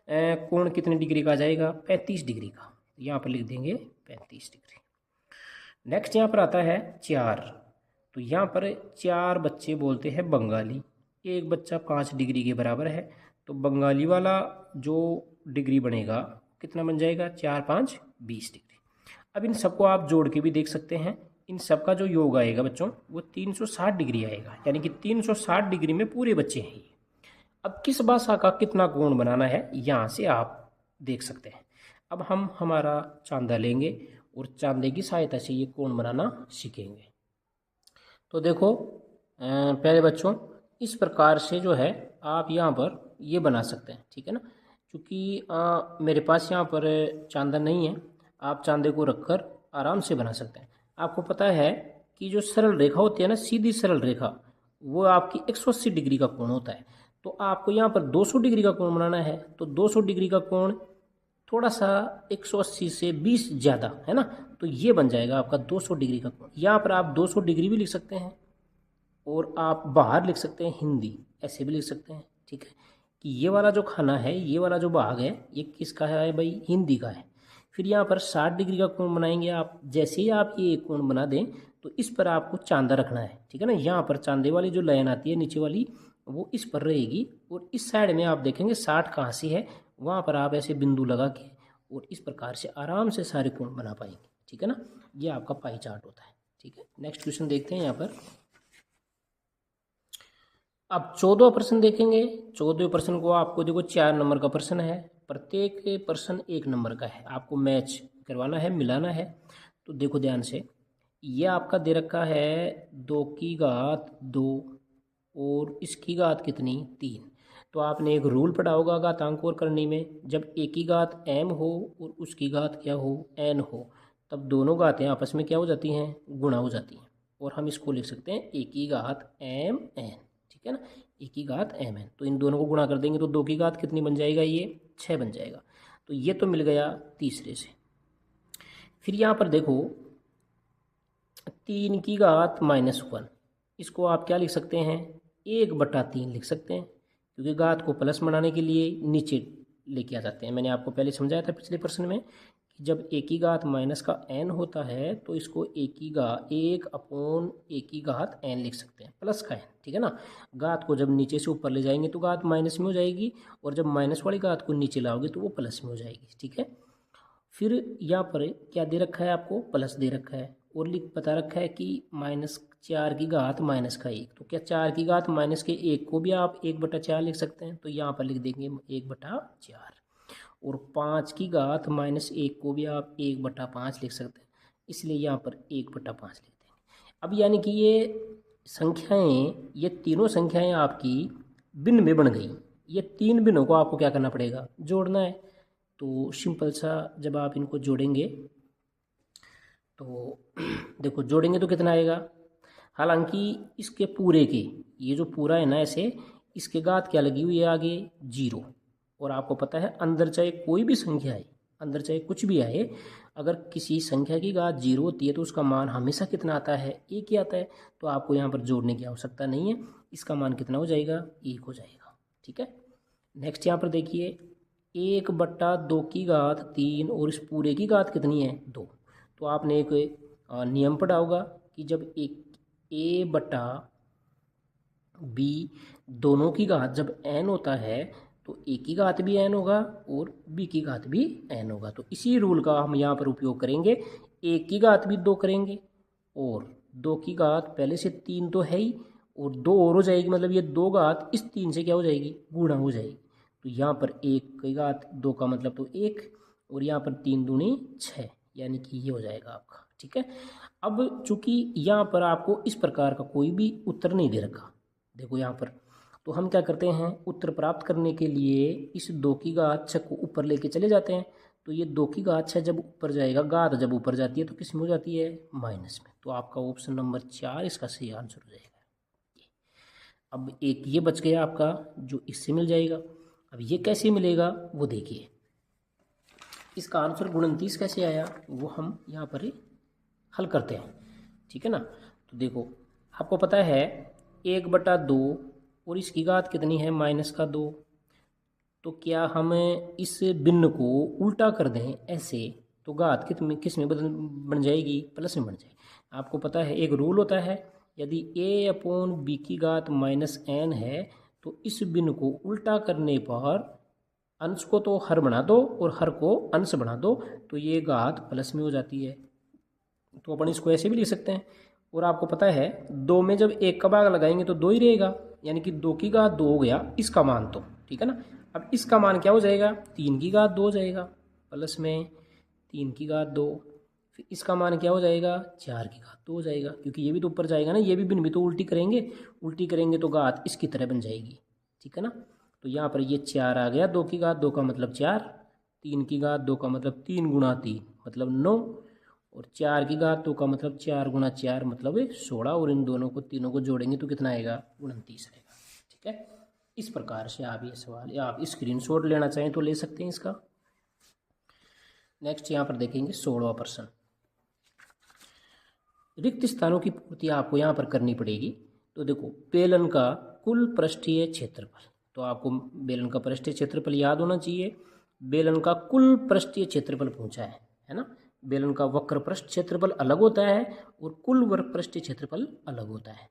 कोण कितने डिग्री का आ जाएगा? 35 डिग्री का। यहाँ पर लिख देंगे 35 डिग्री। नेक्स्ट यहाँ पर आता है 4। तो यहाँ पर 4 बच्चे बोलते हैं बंगाली। एक बच्चा 5 डिग्री के बराबर है, तो बंगाली वाला जो डिग्री बनेगा कितना बन जाएगा? 4 5 20 डिग्री। अब इन सबको आप जोड़ के भी देख सकते हैं। इन सब का जो योग आएगा बच्चों वो 360 डिग्री आएगा, यानी कि 360 डिग्री में पूरे बच्चे हैं। अब किस भाषा का कितना कोण बनाना है यहाँ से आप देख सकते हैं। अब हम हमारा चांदा लेंगे और चांदे की सहायता से ये कोण बनाना सीखेंगे। तो देखो पहले बच्चों इस प्रकार से जो है आप यहाँ पर ये बना सकते हैं, ठीक है ना। क्योंकि मेरे पास यहाँ पर चांदा नहीं है, आप चांदे को रखकर आराम से बना सकते हैं। आपको पता है कि जो सरल रेखा होती है ना, सीधी सरल रेखा, वो आपकी 180 डिग्री का कोण होता है। तो आपको यहाँ पर 200 डिग्री का कोण बनाना है, तो 200 डिग्री का कोण थोड़ा सा 180 से 20 ज़्यादा है ना, तो ये बन जाएगा आपका 200 डिग्री का कोण। यहाँ पर आप 200 डिग्री भी लिख सकते हैं और आप बाहर लिख सकते हैं हिंदी, ऐसे भी लिख सकते हैं, ठीक है। कि ये वाला जो खाना है, ये वाला जो भाग है, ये किसका है भाई? हिंदी का है। फिर यहाँ पर 60 डिग्री का कोण बनाएंगे आप। जैसे ही आप ये कोण बना दें तो इस पर आपको चांदा रखना है, ठीक है ना। यहाँ पर चांदे वाली जो लाइन आती है नीचे वाली, वो इस पर रहेगी और इस साइड में आप देखेंगे 60 कहाँ से है, वहाँ पर आप ऐसे बिंदु लगा के और इस प्रकार से आराम से सारे कोण बना पाएंगे, ठीक है ना। ये आपका पाई चार्ट होता है, ठीक है। नेक्स्ट क्वेश्चन देखते हैं यहाँ पर। अब 14 प्रश्न देखेंगे। 14 प्रश्न को आपको देखो 4 नंबर का प्रश्न है, प्रत्येक प्रश्न 1 नंबर का है। आपको मैच करवाना है, मिलाना है। तो देखो ध्यान से, ये आपका दे रखा है 2 की घात 2 और इसकी घात कितनी? 3। तो आपने एक रूल पढ़ा होगा घातांक और करने में, जब एक की घात m हो और उसकी घात क्या हो? n हो, तब दोनों घातें आपस में क्या हो जाती हैं? गुणा हो जाती हैं। और हम इसको लिख सकते हैं एक की घात m n, ठीक है ना, एक की घात m n। तो इन दोनों को गुणा कर देंगे तो 2 की घात कितनी बन जाएगा? ये 6 बन जाएगा। तो ये तो मिल गया तीसरे से। फिर यहाँ पर देखो 3 की घात -1, इसको आप क्या लिख सकते हैं? 1/3 लिख सकते हैं, क्योंकि घात को प्लस बनाने के लिए नीचे लेके आ जाते हैं। मैंने आपको पहले समझाया था पिछले प्रश्न में कि जब एक की घात माइनस का n होता है तो इसको 1/1 की घात n लिख सकते हैं, प्लस का n, ठीक है ना। घात को जब नीचे से ऊपर ले जाएंगे तो घात माइनस में हो जाएगी, और जब माइनस वाली घात को नीचे लाओगे तो वो प्लस में हो जाएगी, ठीक है। फिर यहाँ पर क्या दे रखा है आपको? प्लस दे रखा है, और लिख बता रखा है कि -4 की घात -1। तो क्या 4 की घात -1 को भी आप 1/4 लिख सकते हैं? तो यहाँ पर लिख देंगे 1/4। और 5 की घात -1 को भी आप 1/5 लिख सकते हैं, इसलिए यहाँ पर 1/5 लिख देंगे। अब यानी कि ये संख्याएं, ये तीनों संख्याएं आपकी भिन्न में बन गई। ये 3 भिन्नों को आपको क्या करना पड़ेगा? जोड़ना है। तो सिंपल सा जब आप इनको जोड़ेंगे तो देखो जोड़ेंगे तो कितना आएगा? हालांकि इसके पूरे के, ये जो पूरा है ना ऐसे, इसके घात क्या लगी हुई है आगे? 0। और आपको पता है अंदर चाहे कोई भी संख्या है, अंदर चाहे कुछ भी आए, अगर किसी संख्या की घात 0 होती है तो उसका मान हमेशा कितना आता है? 1 ही आता है। तो आपको यहाँ पर जोड़ने की आवश्यकता नहीं है, इसका मान कितना हो जाएगा? 1 हो जाएगा, ठीक है। नेक्स्ट यहाँ पर देखिए 1/2 की घात 3 और इस पूरे की घात कितनी है? 2। तो आपने एक नियम पढ़ा होगा कि जब एक a/b दोनों की घात जब n होता है तो a की घात भी n होगा और b की घात भी n होगा। तो इसी रूल का हम यहाँ पर उपयोग करेंगे, a की घात भी 2 करेंगे और 2 की घात पहले से 3 तो है ही, और 2 और हो जाएगी, मतलब ये 2 घात इस 3 से क्या हो जाएगी, गुणा हो जाएगी। तो यहाँ पर 1 की घात 2 का मतलब तो 1, और यहाँ पर 3 दूनी 6, यानी कि ये हो जाएगा आपका। ठीक है, अब चूंकि यहाँ पर आपको इस प्रकार का कोई भी उत्तर नहीं दे रखा, देखो यहाँ पर, तो हम क्या करते हैं, उत्तर प्राप्त करने के लिए इस 2 की घात 6 को ऊपर लेके चले जाते हैं। तो ये 2 की घात 6 जब ऊपर जाएगा, घात जब ऊपर जाती है तो किस में हो जाती है, माइनस में। तो आपका ऑप्शन नंबर 4 इसका सही आंसर हो जाएगा। अब एक ये बच गया आपका, जो इससे मिल जाएगा। अब ये कैसे मिलेगा वो देखिए, इसका आंसर 29 कैसे आया वो हम यहाँ पर ही हल करते हैं। ठीक है ना, तो देखो आपको पता है 1/2 और इसकी घात कितनी है, -2। तो क्या हम इस भिन्न को उल्टा कर दें ऐसे, तो घात किस में बन जाएगी, प्लस में बन जाएगी। आपको पता है एक रूल होता है, यदि a/b की घात -n है तो इस भिन्न को उल्टा करने पर अंश को तो हर बना दो और हर को अंश बना दो, तो ये घात प्लस में हो जाती है। तो अपन इसको ऐसे भी लिख सकते हैं। और आपको पता है 2 में जब 1 का भाग लगाएंगे तो 2 ही रहेगा, यानी कि 2 की घात 2 हो गया इसका मान, तो ठीक है ना। अब इसका मान क्या हो जाएगा, 3 की घात 2 हो जाएगा, प्लस में 3 की घात 2। फिर इसका मान क्या हो जाएगा, 4 की घात 2 हो जाएगा, क्योंकि ये भी तो ऊपर जाएगा ना, ये भी भिन्न भी तो उल्टी करेंगे तो घात इसकी तरह बन जाएगी। ठीक है ना, तो यहाँ पर ये 4 आ गया, 2 की घात 2 का मतलब 4, 3 की घात 2 का मतलब 3 गुणा 3 मतलब 9, और 4 की घात 2 का मतलब 4 गुणा 4 मतलब 16, और इन दोनों को तीनों को जोड़ेंगे तो कितना आएगा, 29 आएगा। ठीक है, इस प्रकार से आप ये सवाल, या आप स्क्रीनशॉट लेना चाहें तो ले सकते हैं इसका। नेक्स्ट यहाँ पर देखेंगे 16वां प्रश्न। रिक्त स्थानों की पूर्ति आपको यहाँ पर करनी पड़ेगी। तो देखो बेलन का कुल पृष्ठीय क्षेत्रफल, तो आपको बेलन का पृष्ठीय क्षेत्रफल याद होना चाहिए। बेलन का कुल पृष्ठीय क्षेत्रफल पूछा है ना। बेलन का वक्र पृष्ठ क्षेत्रफल अलग होता है और कुल वक्र पृष्ठीय क्षेत्रफल अलग होता है।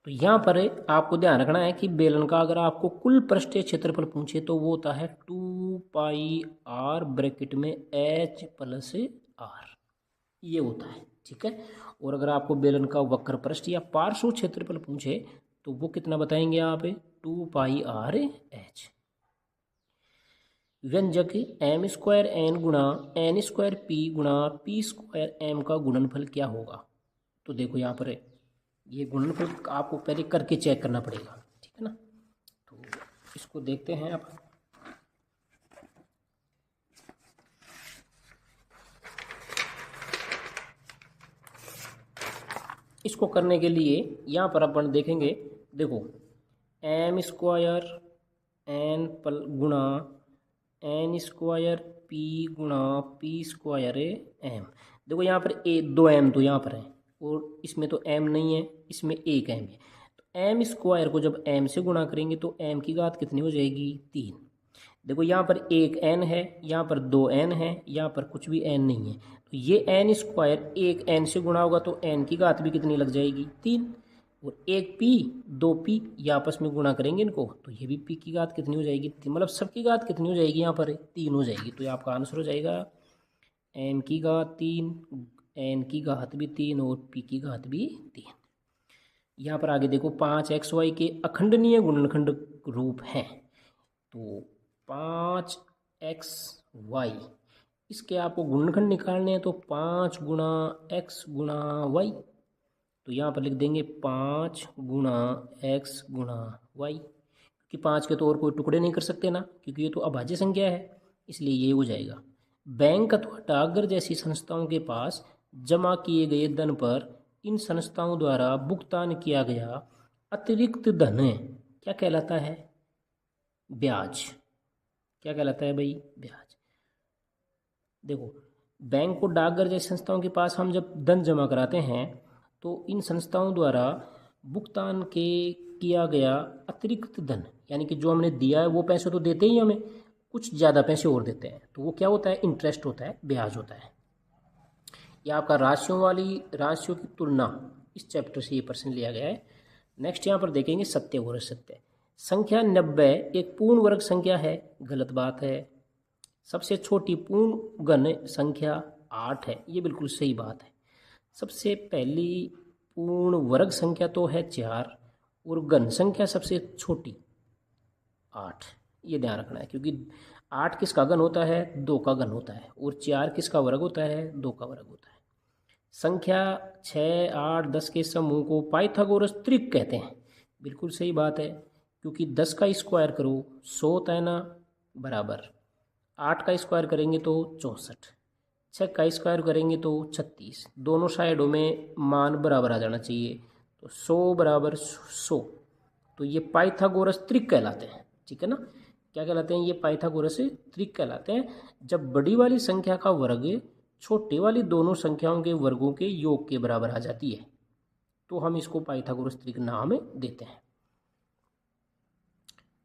तो यहाँ पर आपको ध्यान रखना है कि बेलन का अगर आपको कुल पृष्ठीय क्षेत्रफल पूछे तो वो होता है 2πr ब्रैकेट में h प्लस r, ये होता है। ठीक है, और अगर आपको बेलन का वक्र पृष्ठ या पार्श्व क्षेत्रफल पूछे तो वो कितना बताएंगे आप, 2πr/h। व्यंजक m² n गुणा n² p गुणा p² m का गुणनफल क्या होगा। तो देखो यहाँ पर ये गुणनफल आपको पहले करके चेक करना पड़ेगा। ठीक है ना, तो इसको देखते हैं आप। इसको करने के लिए यहाँ पर अपन देखेंगे, देखो m² n गुणा n² p गुणा p² m। देखो यहाँ पर 2 m तो यहाँ पर है और इसमें तो m नहीं है, इसमें 1 m है। तो m² को जब m से गुणा करेंगे तो m की घात कितनी हो जाएगी, 3। देखो यहाँ पर 1 n है, यहाँ पर 2 n है, यहाँ पर कुछ भी n नहीं है। तो ये n² 1 n से गुणा होगा तो n की घात भी कितनी लग जाएगी, 3। और 1 p 2 p ये आपस में गुणा करेंगे इनको तो ये भी p की घात कितनी हो जाएगी, मतलब सबकी घात कितनी हो जाएगी, यहाँ पर 3 हो जाएगी। तो ये आपका आंसर हो जाएगा m की घात 3, n की घात भी 3 और p की घात भी 3। यहाँ पर आगे देखो 5xy के अखंडनीय गुणनखंड रूप हैं। तो 5xy इसके आपको गुणनखंड निकालने हैं, तो 5 गुणा x गुणा y। तो यहाँ पर लिख देंगे 5 गुणा x गुणा y, क्योंकि 5 के तो और कोई टुकड़े नहीं कर सकते ना, क्योंकि ये तो अभाज्य संख्या है, इसलिए ये हो जाएगा। बैंक अथवा डाकघर जैसी संस्थाओं के पास जमा किए गए धन पर इन संस्थाओं द्वारा भुगतान किया गया अतिरिक्त धन क्या कहलाता है, ब्याज। क्या कहलाता है भाई, ब्याज। देखो बैंक और डाकघर जैसी संस्थाओं के पास हम जब धन जमा कराते हैं तो इन संस्थाओं द्वारा भुगतान के किया गया अतिरिक्त धन, यानी कि जो हमने दिया है वो पैसे तो देते ही हमें, कुछ ज़्यादा पैसे और देते हैं, तो वो क्या होता है, इंटरेस्ट होता है, ब्याज होता है। यह आपका राशियों की तुलना इस चैप्टर से ये प्रश्न लिया गया है। नेक्स्ट यहाँ पर देखेंगे सत्य और असत्य। संख्या 90 एक पूर्ण वर्ग संख्या है, गलत बात है। सबसे छोटी पूर्ण घन संख्या 8 है, ये बिल्कुल सही बात है। सबसे पहली पूर्ण वर्ग संख्या तो है 4 और घन संख्या सबसे छोटी 8। ये ध्यान रखना है, क्योंकि 8 किसका घन होता है? 2 का घन होता है, और 4 किसका वर्ग होता है? 2 का वर्ग होता है। संख्या 6, 8, 10 के समूह को पाइथागोरस त्रिक कहते हैं। बिल्कुल सही बात है, क्योंकि 10 का स्क्वायर करो 100 होता है ना, बराबर 8 का स्क्वायर करेंगे तो 64, 6 का स्क्वायर करेंगे तो 36। दोनों साइडों में मान बराबर आ जाना चाहिए, तो 100 बराबर 100। तो ये पाइथागोरस त्रिक कहलाते हैं, ठीक है ना। क्या कहलाते हैं? ये पाइथागोरस त्रिक कहलाते हैं। जब बड़ी वाली संख्या का वर्ग छोटे वाली दोनों संख्याओं के वर्गों के योग के बराबर आ जाती है, तो हम इसको पाइथागोरस त्रिक नाम देते हैं।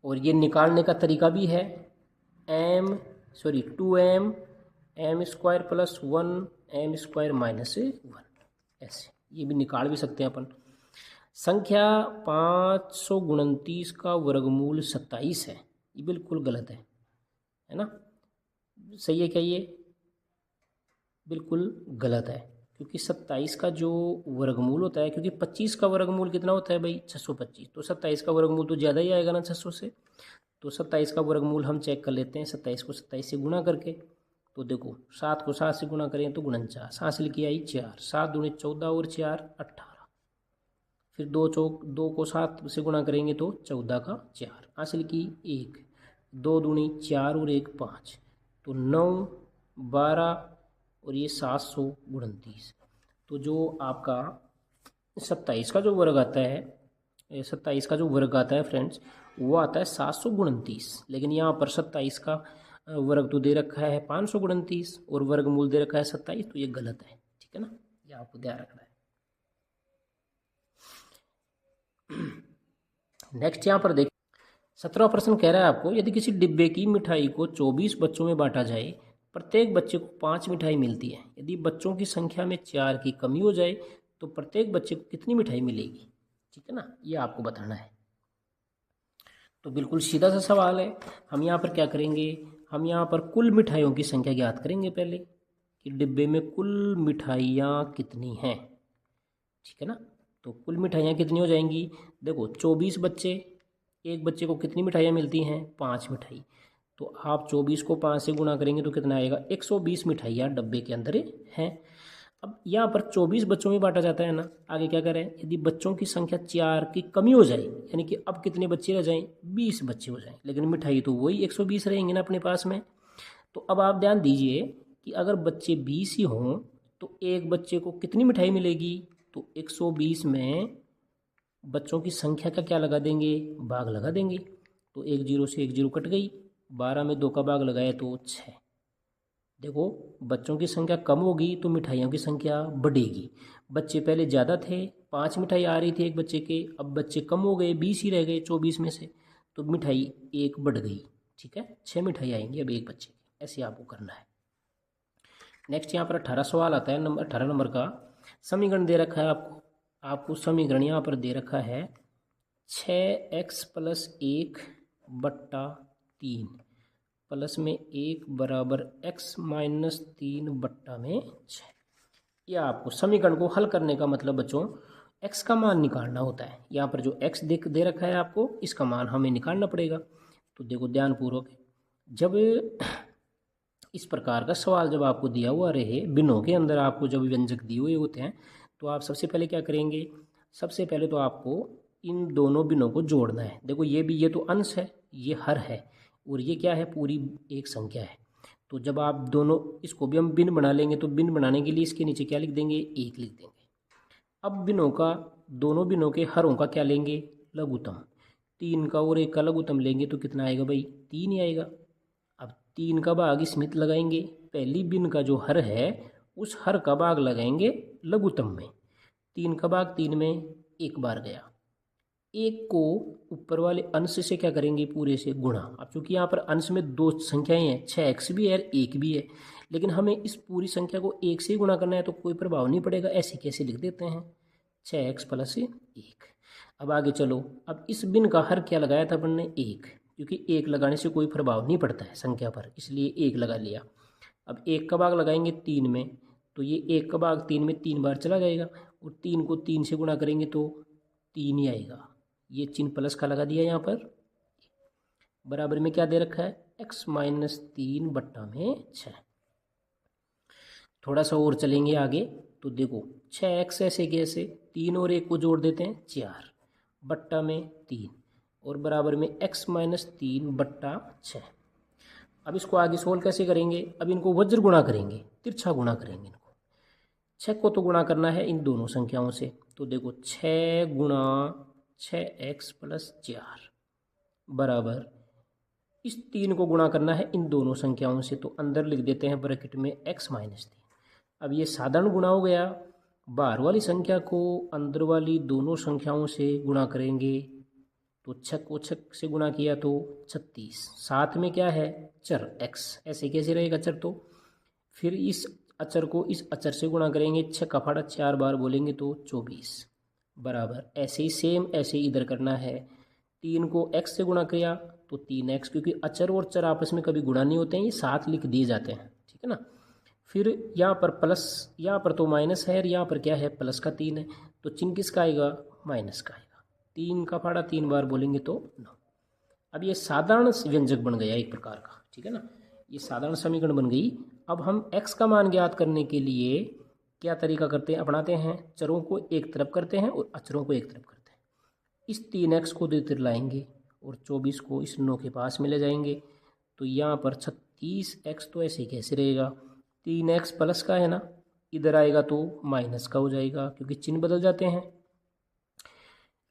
और ये निकालने का तरीका भी है, 2m m square plus 1 m square minus 1, ऐसे ये भी निकाल भी सकते हैं अपन। संख्या 529 का वर्गमूल 27 है, ये बिल्कुल गलत है ना। सही है क्या? ये बिल्कुल गलत है, क्योंकि 27 का जो वर्गमूल होता है, क्योंकि 25 का वर्गमूल कितना होता है भाई? 625। तो 27 का वर्गमूल तो ज़्यादा ही आएगा ना 600 से। तो 27 का वर्गमूल हम चेक कर लेते हैं। 27 को 27 से गुणा करके, तो देखो 7 को 7 से गुणा करें तो 49, हासिल की आई 4, 7 दूनी 14 और 4 18। फिर 2 को 7 से गुणा करेंगे तो 14 का 4, हासिल की 1, 2 दूनी 4 और 1 5, तो 9 12 और ये 729। तो जो आपका 27 का जो वर्ग आता है, 27 का जो वर्ग आता है फ्रेंड्स, वो आता है 729। लेकिन यहाँ पर 27 का वर्ग तो दे रखा है 529 और वर्गमूल दे रखा है 27, तो ये गलत है, ठीक है ना। ये आपको ध्यान रखना है। नेक्स्ट यहाँ पर देखिए 17वां प्रश्न कह रहा है आपको, यदि किसी डिब्बे की मिठाई को 24 बच्चों में बांटा जाए, प्रत्येक बच्चे को 5 मिठाई मिलती है। यदि बच्चों की संख्या में 4 की कमी हो जाए तो प्रत्येक बच्चे को कितनी मिठाई मिलेगी? ठीक है ना, ये आपको बताना है। तो बिल्कुल सीधा सा सवाल है। हम यहाँ पर क्या करेंगे? हम यहाँ पर कुल मिठाइयों की संख्या ज्ञात करेंगे पहले, कि डिब्बे में कुल मिठाइयाँ कितनी हैं, ठीक है ना। तो कुल मिठाइयाँ कितनी हो जाएंगी? देखो 24 बच्चे, एक बच्चे को कितनी मिठाइयाँ मिलती हैं? 5 मिठाई। तो आप 24 को 5 से गुणा करेंगे तो कितना आएगा? 120 मिठाइयाँ डब्बे के अंदर हैं। अब यहाँ पर 24 बच्चों में बांटा जाता है ना। आगे क्या करें? यदि बच्चों की संख्या 4 की कमी हो जाए, यानी कि अब कितने बच्चे रह जाएं? 20 बच्चे हो जाएं, लेकिन मिठाई तो वही 120 रहेंगे ना अपने पास में। तो अब आप ध्यान दीजिए कि अगर बच्चे 20 ही हों तो एक बच्चे को कितनी मिठाई मिलेगी? तो 120 में बच्चों की संख्या का क्या लगा देंगे? भाग लगा देंगे। तो 1 0 से 1 0 कट गई, 12 में 2 का भाग लगाया तो 6। देखो बच्चों की संख्या कम होगी तो मिठाइयों की संख्या बढ़ेगी। बच्चे पहले ज़्यादा थे, 5 मिठाई आ रही थी एक बच्चे के, अब बच्चे कम हो गए, 20 ही रह गए 24 में से, तो मिठाई 1 बढ़ गई, ठीक है। 6 मिठाई आएंगी अब एक बच्चे की। ऐसे आपको करना है। नेक्स्ट यहाँ पर 18 सवाल आता है, 18 नंबर का। समीकरण दे रखा है आपको समीकरण यहाँ पर दे रखा है 6x + 1 / 3 प्लस में 1 बराबर x - 3 बट्टा में 6। यह आपको समीकरण को हल करने का मतलब बच्चों x का मान निकालना होता है। यहाँ पर जो x दे रखा है आपको, इसका मान हमें निकालना पड़ेगा। तो देखो ध्यानपूर्वक, जब इस प्रकार का सवाल जब आपको दिया हुआ रहे, बिनों के अंदर आपको जब व्यंजक दिए हुए होते हैं, तो आप सबसे पहले क्या करेंगे? सबसे पहले तो आपको इन दोनों बिनों को जोड़ना है। देखो ये तो अंश है, ये हर है, और ये क्या है? पूरी एक संख्या है। तो जब आप दोनों इसको भी हम भिन्न बना लेंगे, तो भिन्न बनाने के लिए इसके नीचे क्या लिख देंगे? 1 लिख देंगे। अब बिनों का, दोनों बिनों के हरों का क्या लेंगे? लघुत्तम। 3 का और 1 का लघुत्तम लेंगे तो कितना आएगा भाई? 3 ही आएगा। अब 3 का भाग स्मित लगाएंगे, पहली बिन का जो हर है उस हर का भाग लगाएंगे लघुत्तम में। 3 का भाग 3 में 1 बार गया। 1 को ऊपर वाले अंश से क्या करेंगे? पूरे से गुणा। अब चूंकि यहाँ पर अंश में 2 संख्याएं हैं, 6x भी है और 1 भी है, लेकिन हमें इस पूरी संख्या को 1 से ही गुणा करना है, तो कोई प्रभाव नहीं पड़ेगा, ऐसे कैसे लिख देते हैं 6x + 1। अब आगे चलो, अब इस बिन का हर क्या लगाया था अपन ने? 1, क्योंकि 1 लगाने से कोई प्रभाव नहीं पड़ता है संख्या पर, इसलिए 1 लगा लिया। अब 1 का भाग लगाएंगे 3 में, तो ये 1 का भाग 3 में 3 बार चला जाएगा और 3 को 3 से गुणा करेंगे तो 3 ही आएगा। ये चिन्ह प्लस का लगा दिया यहाँ पर। बराबर में क्या दे रखा है, x माइनस 3 बट्टा में 6। थोड़ा सा और चलेंगे आगे तो देखो 6x ऐसे कैसे, 3 और 1 को जोड़ देते हैं 4 बट्टा में 3 और बराबर में x माइनस 3 बट्टा 6। अब इसको आगे सोल्व कैसे करेंगे, अब इनको वज्र गुणा करेंगे, तिरछा गुणा करेंगे इनको। 6 को तो गुणा करना है इन दोनों संख्याओं से, तो देखो 6 गुणा 6x प्लस 4 बराबर इस 3 को गुणा करना है इन दोनों संख्याओं से, तो अंदर लिख देते हैं ब्रैकेट में x माइनस 3। अब ये साधारण गुणा हो गया, बाहर वाली संख्या को अंदर वाली दोनों संख्याओं से गुणा करेंगे तो 6 को 6 से गुणा किया तो 36, साथ में क्या है चर x, ऐसे कैसे रहेगा चर, तो फिर इस अचर को इस अचर से गुणा करेंगे, 6 का फाड़ा 4 बार बोलेंगे तो 24 बराबर ऐसे ही सेम ऐसे ही इधर करना है। 3 को x से गुणा किया तो 3x, क्योंकि अचर और चर आपस में कभी गुणा नहीं होते हैं, ये साथ लिख दिए जाते हैं, ठीक है ना। फिर यहाँ पर प्लस, यहाँ पर तो माइनस है और यहाँ पर क्या है प्लस का 3 है, तो चिन्ह किसका आएगा, माइनस का आएगा। 3 का फाड़ा 3 बार बोलेंगे तो 9। अब ये साधारण व्यंजक बन गया एक प्रकार का, ठीक है ना, ये साधारण समीकरण बन गई। अब हम x का मान ज्ञात करने के लिए क्या तरीका करते हैं, अपनाते हैं, चरों को एक तरफ करते हैं और अचरों को एक तरफ करते हैं। इस 3x को दो तरफ लाएंगे और 24 को इस 9 के पास में ले जाएंगे, तो यहाँ पर 36x तो ऐसे कैसे रहेगा, 3x प्लस का है ना, इधर आएगा तो माइनस का हो जाएगा क्योंकि चिन्ह बदल जाते हैं।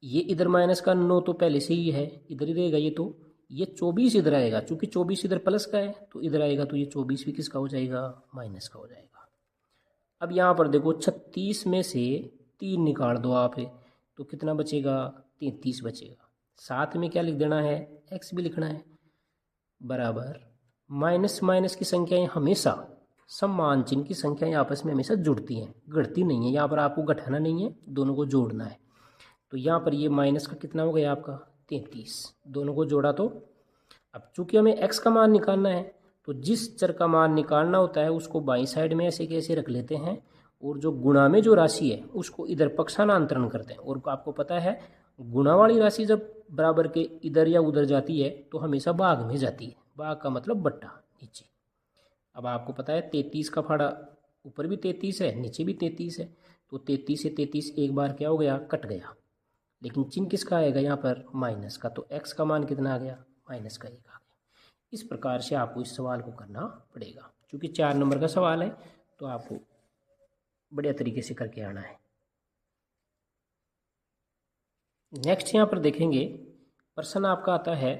ये इधर माइनस का 9 तो पहले से ही है, इधर ही रहेगा ये, तो ये 24 इधर आएगा, चूंकि 24 इधर प्लस का है तो इधर आएगा तो ये 24 भी किसका हो जाएगा, माइनस का हो जाएगा। अब यहाँ पर देखो 36 में से 3 निकाल दो आप, तो कितना बचेगा, 33 बचेगा। साथ में क्या लिख देना है, x भी लिखना है बराबर माइनस माइनस की संख्याएं हमेशा, समान चिन्ह की संख्याएं आपस में हमेशा जुड़ती हैं, घटती नहीं है। यहाँ पर आपको घटाना नहीं है, दोनों को जोड़ना है। तो यहाँ पर ये माइनस का कितना हो गया आपका 33, दोनों को जोड़ा तो। अब चूंकि हमें x का मान निकालना है तो जिस चर का मान निकालना होता है उसको बाईं साइड में ऐसे कैसे रख लेते हैं, और जो गुणा में जो राशि है उसको इधर पक्षांतरण करते हैं। और आपको पता है गुणा वाली राशि जब बराबर के इधर या उधर जाती है तो हमेशा भाग में जाती है, भाग का मतलब बट्टा नीचे। अब आपको पता है 33 का फाड़ा ऊपर भी 33 है नीचे भी 33 है, तो 33 से 33 एक बार क्या हो गया, कट गया, लेकिन चिन्ह किसका आएगा यहाँ पर, माइनस का। तो x का मान कितना आ गया, माइनस का 1 आ गया। इस प्रकार से आपको इस सवाल को करना पड़ेगा, क्योंकि 4 नंबर का सवाल है तो आपको बढ़िया तरीके से करके आना है। नेक्स्ट यहाँ पर देखेंगे प्रश्न आपका आता है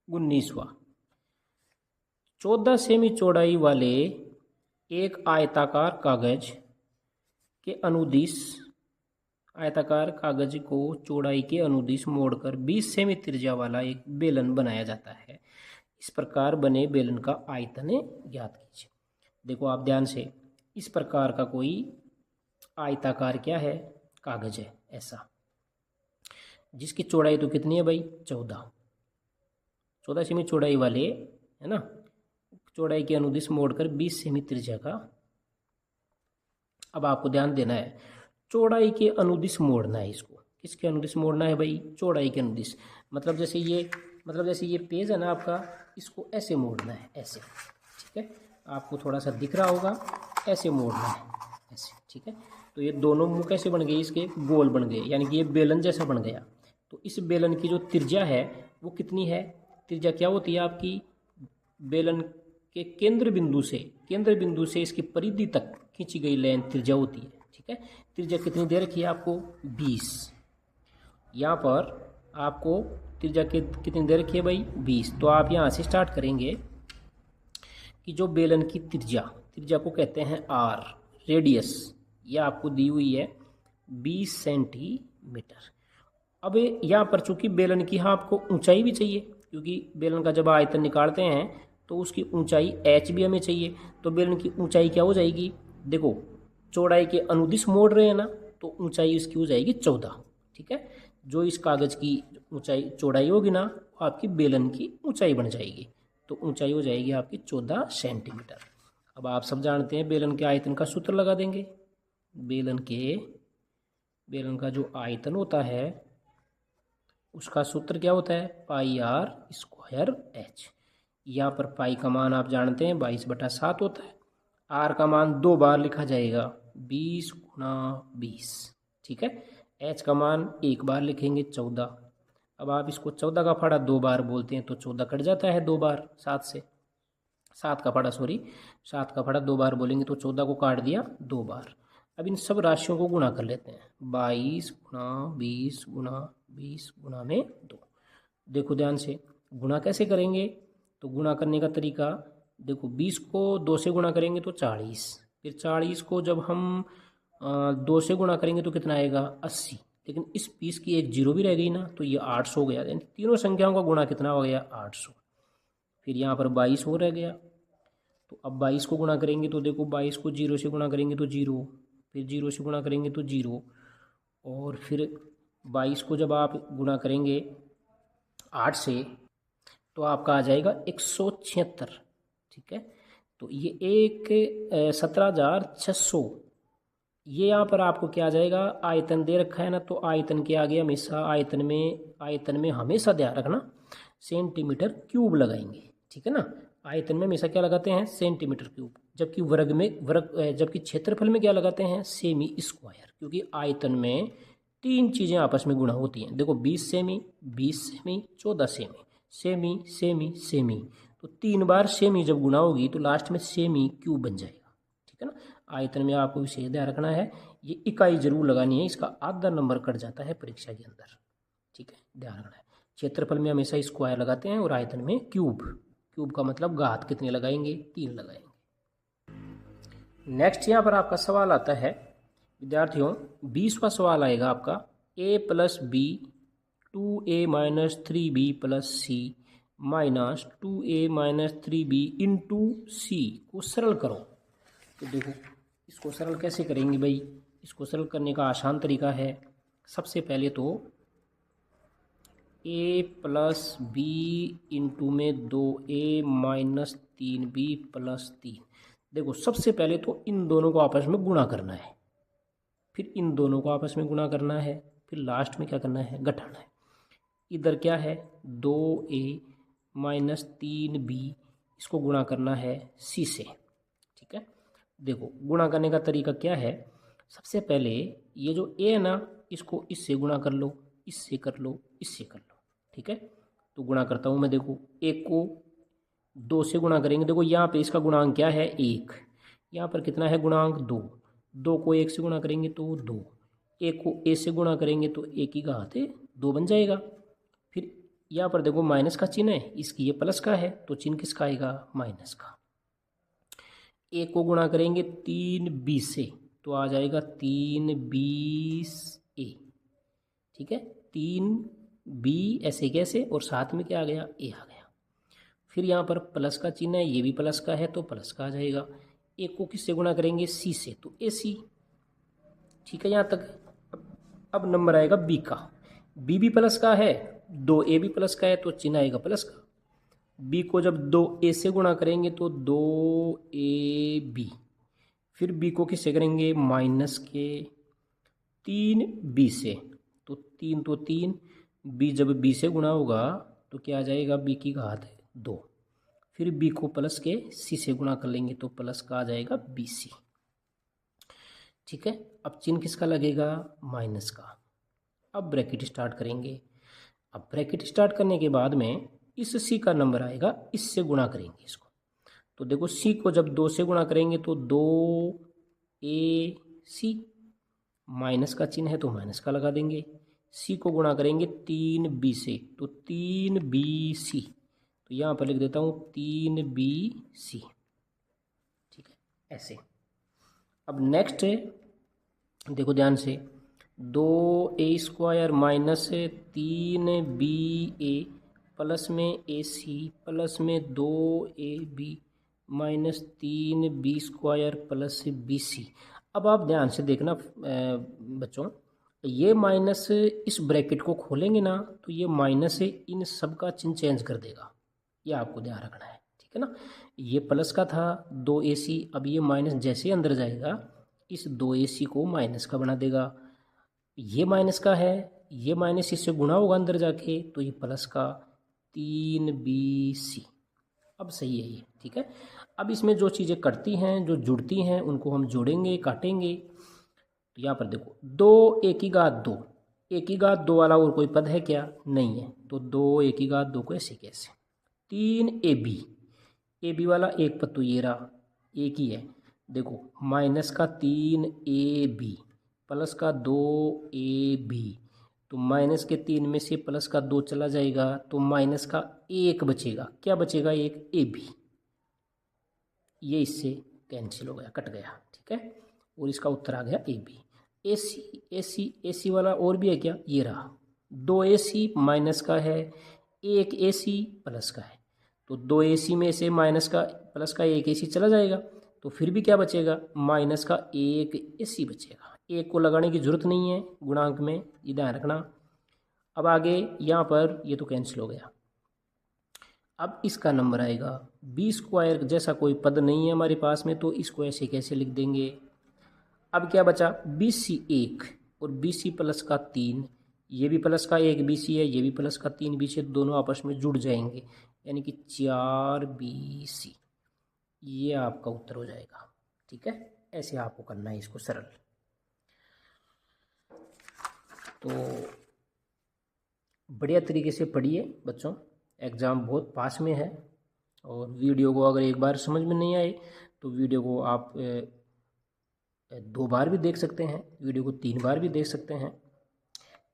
19वां। 14 सेमी चौड़ाई वाले एक आयताकार कागज के अनुदिश, आयताकार कागज को चौड़ाई के अनुदिश मोड़कर 20 सेमी त्रिज्या वाला एक बेलन बनाया जाता है। इस प्रकार बने बेलन का आयतन ज्ञात कीजिए। देखो आप ध्यान से, इस प्रकार का कोई आयताकार क्या है, कागज है ऐसा, जिसकी चौड़ाई तो कितनी है भाई, 14 सेमी चौड़ाई वाले, है ना, चौड़ाई के अनुदिश मोड़कर 20 सेमी त्रिज्या का। अब आपको ध्यान देना है, चौड़ाई के अनुदिश मोड़ना है इसको। किसके अनुदिश मोड़ना है भाई, चौड़ाई के अनुदिश। मतलब जैसे ये पेज है ना आपका, इसको ऐसे मोड़ना है, ऐसे, ठीक है, आपको थोड़ा सा दिख रहा होगा, ऐसे मोड़ना है ऐसे, ठीक है। तो ये दोनों मुंह कैसे बन गए, इसके गोल बन गए, यानी कि ये बेलन जैसा बन गया। तो इस बेलन की जो त्रिज्या है वो कितनी है, त्रिज्या क्या होती है आपकी, बेलन के केंद्र बिंदु से इसकी परिधि तक खींची गई लाइन त्रिज्या होती है, ठीक है। त्रिज्या कितनी दे रखी है आपको, 20। यहाँ पर आपको त्रिज्या कितनी दे रखी है भाई, 20। तो आप यहाँ से स्टार्ट करेंगे कि जो बेलन की त्रिज्या को कहते हैं r, रेडियस, यह आपको दी हुई है 20 सेंटीमीटर। अब यहाँ पर चूंकि बेलन की आपको ऊंचाई भी चाहिए, क्योंकि बेलन का जब आयतन निकालते हैं तो उसकी ऊंचाई h भी हमें चाहिए। तो बेलन की ऊंचाई क्या हो जाएगी, देखो चौड़ाई के अनुदिश मोड़ रहे हैं ना, तो ऊंचाई इसकी हो जाएगी 14, ठीक है। जो इस कागज की ऊंचाई चौड़ाई होगी ना, वो आपकी बेलन की ऊंचाई बन जाएगी। तो ऊंचाई हो जाएगी आपकी 14 सेंटीमीटर। अब आप सब जानते हैं बेलन के आयतन का सूत्र लगा देंगे। बेलन का जो आयतन होता है उसका सूत्र क्या होता है, पाई आर स्क्वायर एच। यहाँ पर पाई का मान आप जानते हैं 22/7 होता है। आर का मान 2 बार लिखा जाएगा 20 × 20, ठीक है। एच का मान 1 बार लिखेंगे 14। अब आप इसको 14 का फाड़ा 2 बार बोलते हैं तो 14 कट जाता है 2 बार 7 से। 7 का फाड़ा 2 बार बोलेंगे तो 14 को काट दिया 2 बार। अब इन सब राशियों को गुणा कर लेते हैं। 22 × 20 × 20 गुणा में 2। देखो ध्यान से गुणा कैसे करेंगे, तो गुणा करने का तरीका देखो, 20 को 2 से गुणा करेंगे तो 40, फिर 40 को जब हम 2 से गुणा करेंगे तो कितना आएगा 80, लेकिन इस 20 की एक जीरो भी रह गई ना तो ये 800 हो गया। यानी तीनों संख्याओं का गुणा कितना हो गया 800। फिर यहाँ पर 22 हो रह गया, तो अब 22 को गुणा करेंगे तो देखो 22 को 0 से गुणा करेंगे तो 0, फिर 0 से गुणा करेंगे तो 0, और फिर 22 को जब आप गुणा करेंगे 8 से तो आपका आ जाएगा 176, ठीक है। तो ये 17,600, ये यहाँ पर आपको क्या आ जाएगा, आयतन दे रखा है ना, तो आयतन के आगे हमेशा आयतन में हमेशा ध्यान रखना सेंटीमीटर क्यूब लगाएंगे, ठीक है ना। आयतन में हमेशा क्या लगाते हैं सेंटीमीटर क्यूब, जबकि क्षेत्रफल में क्या लगाते हैं सेमी स्क्वायर, क्योंकि आयतन में 3 चीज़ें आपस में गुणा होती हैं। देखो 20 semi, 14 semi, semi semi semi, तो 3 बार सेमी जब गुणा होगी तो लास्ट में सेमी क्यूब बन जाएगा, ठीक है ना। आयतन में आपको विशेष ध्यान रखना है, ये इकाई जरूर लगानी है, इसका आधा नंबर कट जाता है परीक्षा के अंदर, ठीक है, ध्यान रखना है। क्षेत्रफल में हमेशा स्क्वायर लगाते हैं और आयतन में क्यूब का मतलब घात कितने लगाएंगे 3 लगाएंगे। नेक्स्ट यहाँ पर आपका सवाल आता है विद्यार्थियों, 20वां सवाल आएगा आपका, a + b 2a - 3b + c - 2a - 3b × c को सरल करो। तो देखो इसको सरल कैसे करेंगे भाई, इसको सरल करने का आसान तरीका है, सबसे पहले तो a + b × में 2a - 3b + 3। देखो सबसे पहले तो इन दोनों को आपस में गुणा करना है, फिर इन दोनों को आपस में गुणा करना है, फिर लास्ट में क्या करना है घटाना है। इधर क्या है 2a - 3b, इसको गुणा करना है c से, ठीक है। देखो गुणा करने का तरीका क्या है, सबसे पहले ये जो a है ना इसको इससे गुणा कर लो, इससे कर लो, इससे कर लो, ठीक है। तो गुणा करता हूँ मैं, देखो 1 को 2 से गुणा करेंगे, देखो यहाँ पे इसका गुणांक क्या है 1, यहाँ पर कितना है गुणांक 2, 2 को 1 से गुणा करेंगे तो 2, 1 को a से गुणा करेंगे तो a की घात 2 बन जाएगा। फिर यहाँ पर देखो माइनस का चिन्ह है, इसकी ये प्लस का है, तो चिन्ह किसका आएगा माइनस का। a को गुणा करेंगे 3b से तो आ जाएगा 3b(a), ठीक है, 3b ऐसे कैसे, और साथ में क्या आ गया a आ गया। फिर यहाँ पर प्लस का चिन्ह है, ये भी प्लस का है तो प्लस का आ जाएगा। a को किससे गुणा करेंगे c से तो ac, ठीक है यहाँ तक। अब नंबर आएगा b का, b भी प्लस का है, 2a भी प्लस का है तो चिन्ह आएगा प्लस का। b को जब 2a से गुणा करेंगे तो 2ab, फिर b को किससे करेंगे माइनस के 3b से, तो 3 तो 3, b जब b से गुणा होगा तो क्या आ जाएगा b की घात 2, फिर b को प्लस के c से गुणा कर लेंगे तो प्लस का आ जाएगा bc, ठीक है। अब चिन्ह किसका लगेगा माइनस का। अब ब्रैकेट स्टार्ट करेंगे, अब ब्रैकेट स्टार्ट करने के बाद में इस c का नंबर आएगा, इससे गुणा करेंगे इसको। तो देखो c को जब 2 से गुणा करेंगे तो 2ac, माइनस का चिन्ह है तो माइनस का लगा देंगे। c को गुणा करेंगे 3b से तो 3bc, तो यहाँ पर लिख देता हूँ 3bc, ठीक है ऐसे। अब नेक्स्ट देखो ध्यान से, 2a² - 3ba प्लस में ac प्लस में 2ab - 3b² प्लस bc। अब आप ध्यान से देखना बच्चों, ये माइनस इस ब्रैकेट को खोलेंगे ना तो ये माइनस इन सब का चिन्ह चेंज कर देगा, ये आपको ध्यान रखना है, ठीक है ना। ये प्लस का था 2AC, अब ये माइनस जैसे अंदर जाएगा इस 2AC को माइनस का बना देगा। ये माइनस का है, ये माइनस इससे गुणा होगा अंदर जाके, तो ये प्लस का 3BC। अब सही है ये, ठीक है। अब इसमें जो चीज़ें कटती हैं, जो जुड़ती हैं, उनको हम जोड़ेंगे, काटेंगे। तो यहाँ पर देखो 2 एक ही घात 2 वाला और कोई पद है क्या? नहीं है। तो 2 को ऐसे कैसे? 3AB वाला एक पद तो ये रहा, एक ही है। देखो माइनस का 3AB प्लस का 2AB, तो माइनस के 3 में से प्लस का 2 चला जाएगा, तो माइनस का 1 बचेगा। क्या बचेगा? एक AB। ये इससे कैंसिल हो गया, कट गया, ठीक है। और इसका उत्तर आ गया AB। AC वाला और भी है क्या? ये रहा, 2AC माइनस का है, 1AC प्लस का है। तो 2AC में से माइनस का प्लस का 1AC चला जाएगा, तो फिर भी क्या बचेगा? माइनस का 1AC बचेगा। एक को लगाने की जरूरत नहीं है गुणांक में, ये ध्यान रखना। अब आगे यहाँ पर ये तो कैंसिल हो गया। अब इसका नंबर आएगा B², जैसा कोई पद नहीं है हमारे पास में, तो इसको ऐसे कैसे लिख देंगे? अब क्या बचा? BC 1 और BC प्लस का 3, ये भी प्लस का 1 BC है, ये भी प्लस का 3 BC है, दोनों आपस में जुड़ जाएंगे, यानी कि 4BC। ये आपका उत्तर हो जाएगा, ठीक है। ऐसे आपको करना है इसको सरल। तो बढ़िया तरीके से पढ़िए बच्चों, एग्ज़ाम बहुत पास में है। और वीडियो को अगर एक बार समझ में नहीं आए तो वीडियो को आप 2 बार भी देख सकते हैं, वीडियो को 3 बार भी देख सकते हैं।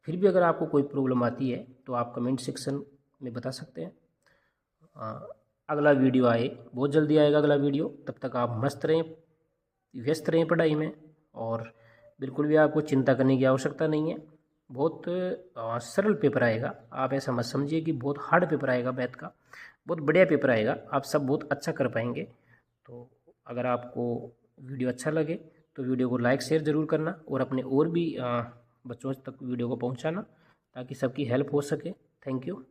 फिर भी अगर आपको कोई प्रॉब्लम आती है तो आप कमेंट सेक्शन में बता सकते हैं। अगला वीडियो आए, बहुत जल्दी आएगा अगला वीडियो। तब तक आप मस्त रहें, व्यस्त रहें पढ़ाई में, और बिल्कुल भी आपको चिंता करने की आवश्यकता नहीं है। बहुत सरल पेपर आएगा, आप ऐसा मत समझिए कि बहुत हार्ड पेपर आएगा मैथ का। बहुत बढ़िया पेपर आएगा, आप सब बहुत अच्छा कर पाएंगे। तो अगर आपको वीडियो अच्छा लगे तो वीडियो को लाइक शेयर ज़रूर करना, और अपने और भी बच्चों तक वीडियो को पहुंचाना, ताकि सबकी हेल्प हो सके। Thank you.